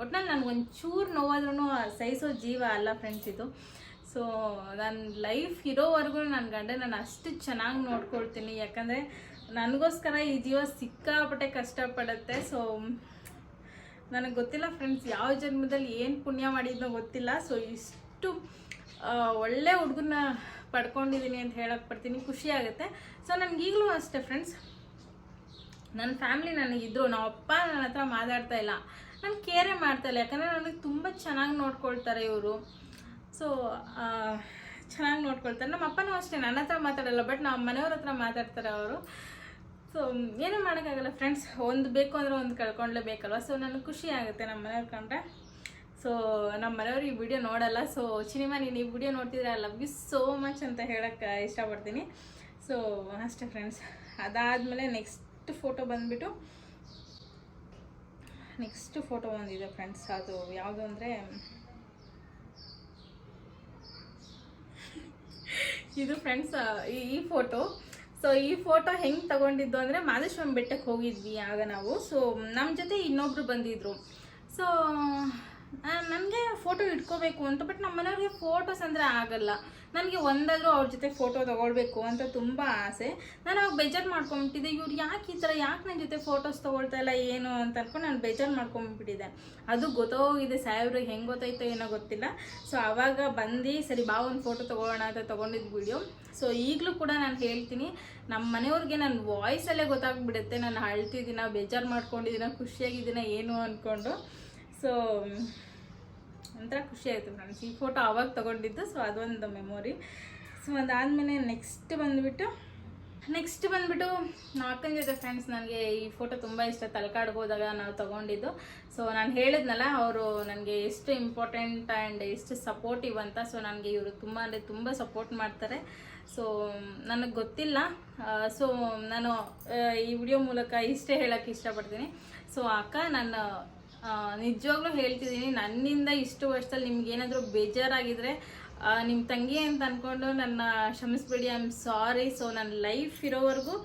S1: ಒಟ್ನಲ್ಲಿ ನನಗೊಂಚೂರು ನೋವಾದ್ರೂ ಸಹಿಸೋ ಜೀವ ಅಲ್ಲ ಫ್ರೆಂಡ್ಸ್ ಇದು. ಸೊ ನನ್ನ ಲೈಫ್ ಇರೋವರೆಗೂ ನನ್ನ ಗಂಡ ನಾನು ಅಷ್ಟು ಚೆನ್ನಾಗಿ ನೋಡ್ಕೊಳ್ತೀನಿ. ಯಾಕಂದರೆ ನನಗೋಸ್ಕರ ಈ ಜೀವ ಸಿಕ್ಕಾಪಟ್ಟೆ ಕಷ್ಟಪಡುತ್ತೆ. ಸೊ ನನಗೆ ಗೊತ್ತಿಲ್ಲ ಫ್ರೆಂಡ್ಸ್, ಯಾವ ಜನ್ಮದಲ್ಲಿ ಏನು ಪುಣ್ಯ ಮಾಡಿದ್ನೋ ಗೊತ್ತಿಲ್ಲ. ಸೊ ಇಷ್ಟು ಒಳ್ಳೆ ಹುಡುಗನ ಪಡ್ಕೊಂಡಿದ್ದೀನಿ ಅಂತ ಹೇಳಕ್ಕೆ ಬರ್ತೀನಿ, ಖುಷಿ ಆಗುತ್ತೆ. ಸೊ ನನಗೀಗಲೂ ಅಷ್ಟೇ ಫ್ರೆಂಡ್ಸ್, ನನ್ನ ಫ್ಯಾಮ್ಲಿ ನನಗಿದ್ರು, ನಮ್ಮ ಅಪ್ಪ ನನ್ನ ಹತ್ರ ಮಾತಾಡ್ತಾ ಇಲ್ಲ, ನಾನು ಕೇರೇ ಮಾಡ್ತಾಯಿಲ್ಲ. ಯಾಕಂದರೆ ನನಗೆ ತುಂಬ ಚೆನ್ನಾಗಿ ನೋಡ್ಕೊಳ್ತಾರೆ ಇವರು. ಸೊ ಚೆನ್ನಾಗಿ ನೋಡ್ಕೊಳ್ತಾರೆ. ನಮ್ಮ ಅಪ್ಪನೂ ಅಷ್ಟೇ ನನ್ನ ಹತ್ರ ಮಾತಾಡಲ್ಲ, ಬಟ್ ನಮ್ಮ ಮನೆಯವ್ರ ಹತ್ರ ಮಾತಾಡ್ತಾರೆ ಅವರು. ಸೊ ಏನೂ ಮಾಡೋಕ್ಕಾಗಲ್ಲ ಫ್ರೆಂಡ್ಸ್, ಒಂದು ಬೇಕು ಅಂದರೆ ಒಂದು ಕಳ್ಕೊಂಡ್ಲೇಬೇಕಲ್ವ. ಸೊ ನನಗೆ ಖುಷಿ ಆಗುತ್ತೆ ನಮ್ಮ ಮನೆಯವ್ರು ಕಂಡ್ರೆ. ಸೊ ನಮ್ಮ ಮನೆಯವ್ರು ಈ ವಿಡಿಯೋ ನೋಡಲ್ಲ. ಸೊ ಚಿನಿಮಾ, ನೀನು ಈ ವಿಡಿಯೋ ನೋಡ್ತಿದ್ರೆ I love you so much ಅಂತ ಹೇಳೋಕ್ಕೆ ಇಷ್ಟಪಡ್ತೀನಿ. ಸೊ ಅಷ್ಟೇ ಫ್ರೆಂಡ್ಸ್. ಅದಾದಮೇಲೆ ನೆಕ್ಸ್ಟ್ ಫೋಟೋ ಒಂದಿದೆ ಫ್ರೆಂಡ್ಸ್. ಅದು ಯಾವುದು ಅಂದರೆ ಇದು ಫ್ರೆಂಡ್ಸ್, ಈ ಫೋಟೋ. ಸೊ ಈ ಫೋಟೋ ಹೆಂಗೆ ತಗೊಂಡಿದ್ದು ಅಂದರೆ ಮಾದೇಶ್ವರಂ ಬೆಟ್ಟಕ್ಕೆ ಹೋಗಿದ್ವಿ ಆಗ ನಾವು. ಸೊ ನಮ್ಮ ಜೊತೆ ಇನ್ನೊಬ್ರು ಬಂದಿದ್ರು. ಸೊ ನನಗೆ ಫೋಟೋ ಇಟ್ಕೋಬೇಕು ಅಂತ, ಬಟ್ ನಮ್ಮ ಮನೆಯವ್ರಿಗೆ ಫೋಟೋಸ್ ಅಂದರೆ ಆಗಲ್ಲ. ನನಗೆ ಒಂದಾದರೂ ಅವ್ರ ಜೊತೆ ಫೋಟೋ ತೊಗೊಳ್ಬೇಕು ಅಂತ ತುಂಬ ಆಸೆ. ನಾನು ಅವಾಗ ಬೇಜಾರು ಮಾಡ್ಕೊಂಬಿಟ್ಟಿದ್ದೆ, ಇವ್ರು ಯಾಕೆ ಈ ಥರ, ಯಾಕೆ ನನ್ನ ಜೊತೆ ಫೋಟೋಸ್ ತೊಗೊಳ್ತಾ ಇಲ್ಲ ಏನು ಅಂತ ಅಂದ್ಕೊಂಡು ನಾನು ಬೇಜಾರು ಮಾಡ್ಕೊಂಬಿಟ್ಟಿದ್ದೆ. ಅದು ಗೊತ್ತೋಗಿದೆ ಸಾಹೇಬ್ರಿಗೆ, ಹೆಂಗೆ ಗೊತ್ತಾಯ್ತೋ ಏನೋ ಗೊತ್ತಿಲ್ಲ. ಸೊ ಆವಾಗ ಬಂದು ಸರಿ ಬಾ ಒಂದು ಫೋಟೋ ತೊಗೊಳ್ಳೋಣ ಅಂತ ತೊಗೊಂಡಿದ್ದು ವಿಡಿಯೋ. ಸೊ ಈಗಲೂ ಕೂಡ ನಾನು ಹೇಳ್ತೀನಿ, ನಮ್ಮ ಮನೆಯವ್ರಿಗೆ ನನ್ನ ವಾಯ್ಸಲ್ಲೇ ಗೊತ್ತಾಗ್ಬಿಡುತ್ತೆ ನಾನು ಅಳ್ತಿದ್ದೀನ, ಬೇಜಾರು ಮಾಡ್ಕೊಂಡಿದ್ದೀನ, ಖುಷಿಯಾಗಿದ್ದೀನ ಏನು ಅಂದ್ಕೊಂಡು. ಸೊ ಒಂಥರ ಖುಷಿ ಆಯಿತು ಫ್ರೆಂಡ್ಸ್, ಈ ಫೋಟೋ ಆವಾಗ ತೊಗೊಂಡಿದ್ದು. ಸೊ ಅದೊಂದು ಮೆಮೊರಿ. ಸೊ ಅದಾದಮೇಲೆ ನೆಕ್ಸ್ಟ್ ಬಂದುಬಿಟ್ಟು ನಮ್ಮ ಅಕ್ಕನ ಜೊತೆ ಫ್ರೆಂಡ್ಸ್, ನನಗೆ ಈ ಫೋಟೋ ತುಂಬ ಇಷ್ಟ. ತಲಕಾಡಿಗೆ ಹೋದಾಗ ನಾವು ತೊಗೊಂಡಿದ್ದು. ಸೊ ನಾನು ಹೇಳಿದ್ನಲ್ಲ, ಅವರು ನನಗೆ ಎಷ್ಟು ಇಂಪಾರ್ಟೆಂಟ್ ಆ್ಯಂಡ್ ಎಷ್ಟು ಸಪೋರ್ಟಿವ್ ಅಂತ. ಸೊ ನನಗೆ ಇವರು ತುಂಬ ಅಂದರೆ ತುಂಬ ಸಪೋರ್ಟ್ ಮಾಡ್ತಾರೆ. ಸೊ ನನಗೆ ಗೊತ್ತಿಲ್ಲ. ಸೊ ನಾನು ಈ ವಿಡಿಯೋ ಮೂಲಕ ಇಷ್ಟೇ ಹೇಳೋಕ್ಕೆ ಇಷ್ಟಪಡ್ತೀನಿ. ಸೊ ಅಕ್ಕ, ನಾನು ನಿಜವಾಗ್ಲೂ ಹೇಳ್ತಿದ್ದೀನಿ, ನನ್ನಿಂದ ಇಷ್ಟು ವರ್ಷದಲ್ಲಿ ನಿಮ್ಗೇನಾದರೂ ಬೇಜಾರಾಗಿದ್ದರೆ ನಿಮ್ಮ ತಂಗಿ ಅಂತ ಅಂದ್ಕೊಂಡು ನನ್ನ ಕ್ಷಮಿಸ್ಬೇಡಿ, ಐ ಆಮ್ ಸಾರಿ. ಸೊ ನನ್ನ ಲೈಫ್ ಇರೋವರೆಗೂ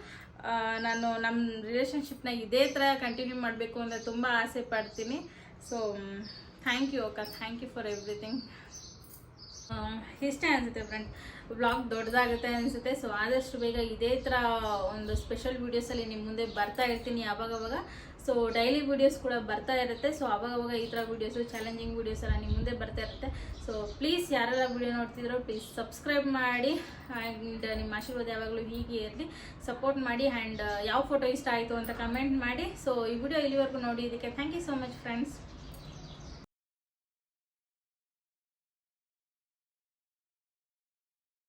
S1: ನಾನು ನಮ್ಮ ರಿಲೇಷನ್ಶಿಪ್ನ ಇದೇ ಥರ ಕಂಟಿನ್ಯೂ ಮಾಡಬೇಕು ಅಂತ ತುಂಬ ಆಸೆ ಪಡ್ತೀನಿ. ಸೊ ಥ್ಯಾಂಕ್ ಯು ಅಕ್ಕ, ಥ್ಯಾಂಕ್ ಯು ಫಾರ್ ಎವ್ರಿಥಿಂಗ್. ಇಷ್ಟೇ ಅನಿಸುತ್ತೆ ಫ್ರೆಂಡ್ಸ್, ವ್ಲಾಗ್ ದೊಡ್ಡದಾಗುತ್ತೆ ಅನಿಸುತ್ತೆ. ಸೊ ಆದಷ್ಟು ಬೇಗ ಇದೇ ಥರ ಒಂದು ಸ್ಪೆಷಲ್ ವೀಡಿಯೋಸಲ್ಲಿ ನಿಮ್ಮ ಮುಂದೆ ಬರ್ತಾ ಇರ್ತೀನಿ ಆವಾಗವಾಗ. ಸೊ ಡೈಲಿ ವೀಡಿಯೋಸ್ ಕೂಡ ಬರ್ತಾ ಇರುತ್ತೆ. ಸೊ ಆವಾಗವಾಗ ಈ ಥರ ವೀಡಿಯೋಸು, ಚಾಲೆಂಜಿಂಗ್ ವೀಡಿಯೋಸ್ ಎಲ್ಲ ನಿಮ್ಮ ಮುಂದೆ ಬರ್ತಾ ಇರುತ್ತೆ. ಸೊ ಪ್ಲೀಸ್ ಯಾರೆಲ್ಲ ವೀಡಿಯೋ ನೋಡ್ತಿದ್ರೋ ಪ್ಲೀಸ್ ಸಬ್ಸ್ಕ್ರೈಬ್ ಮಾಡಿ. ಆ್ಯಂಡ್ ನಿಮ್ಮ ಆಶೀರ್ವಾದ ಯಾವಾಗಲೂ ಹೀಗೆ ಇರಲಿ, ಸಪೋರ್ಟ್ ಮಾಡಿ. ಆ್ಯಂಡ್ ಯಾವ ಫೋಟೋ ಇಷ್ಟ ಆಯಿತು ಅಂತ ಕಮೆಂಟ್ ಮಾಡಿ. ಸೊ ಈ ವಿಡಿಯೋ ಇಲ್ಲಿವರೆಗೂ ನೋಡಿ ಇದಕ್ಕೆ thank you so much friends.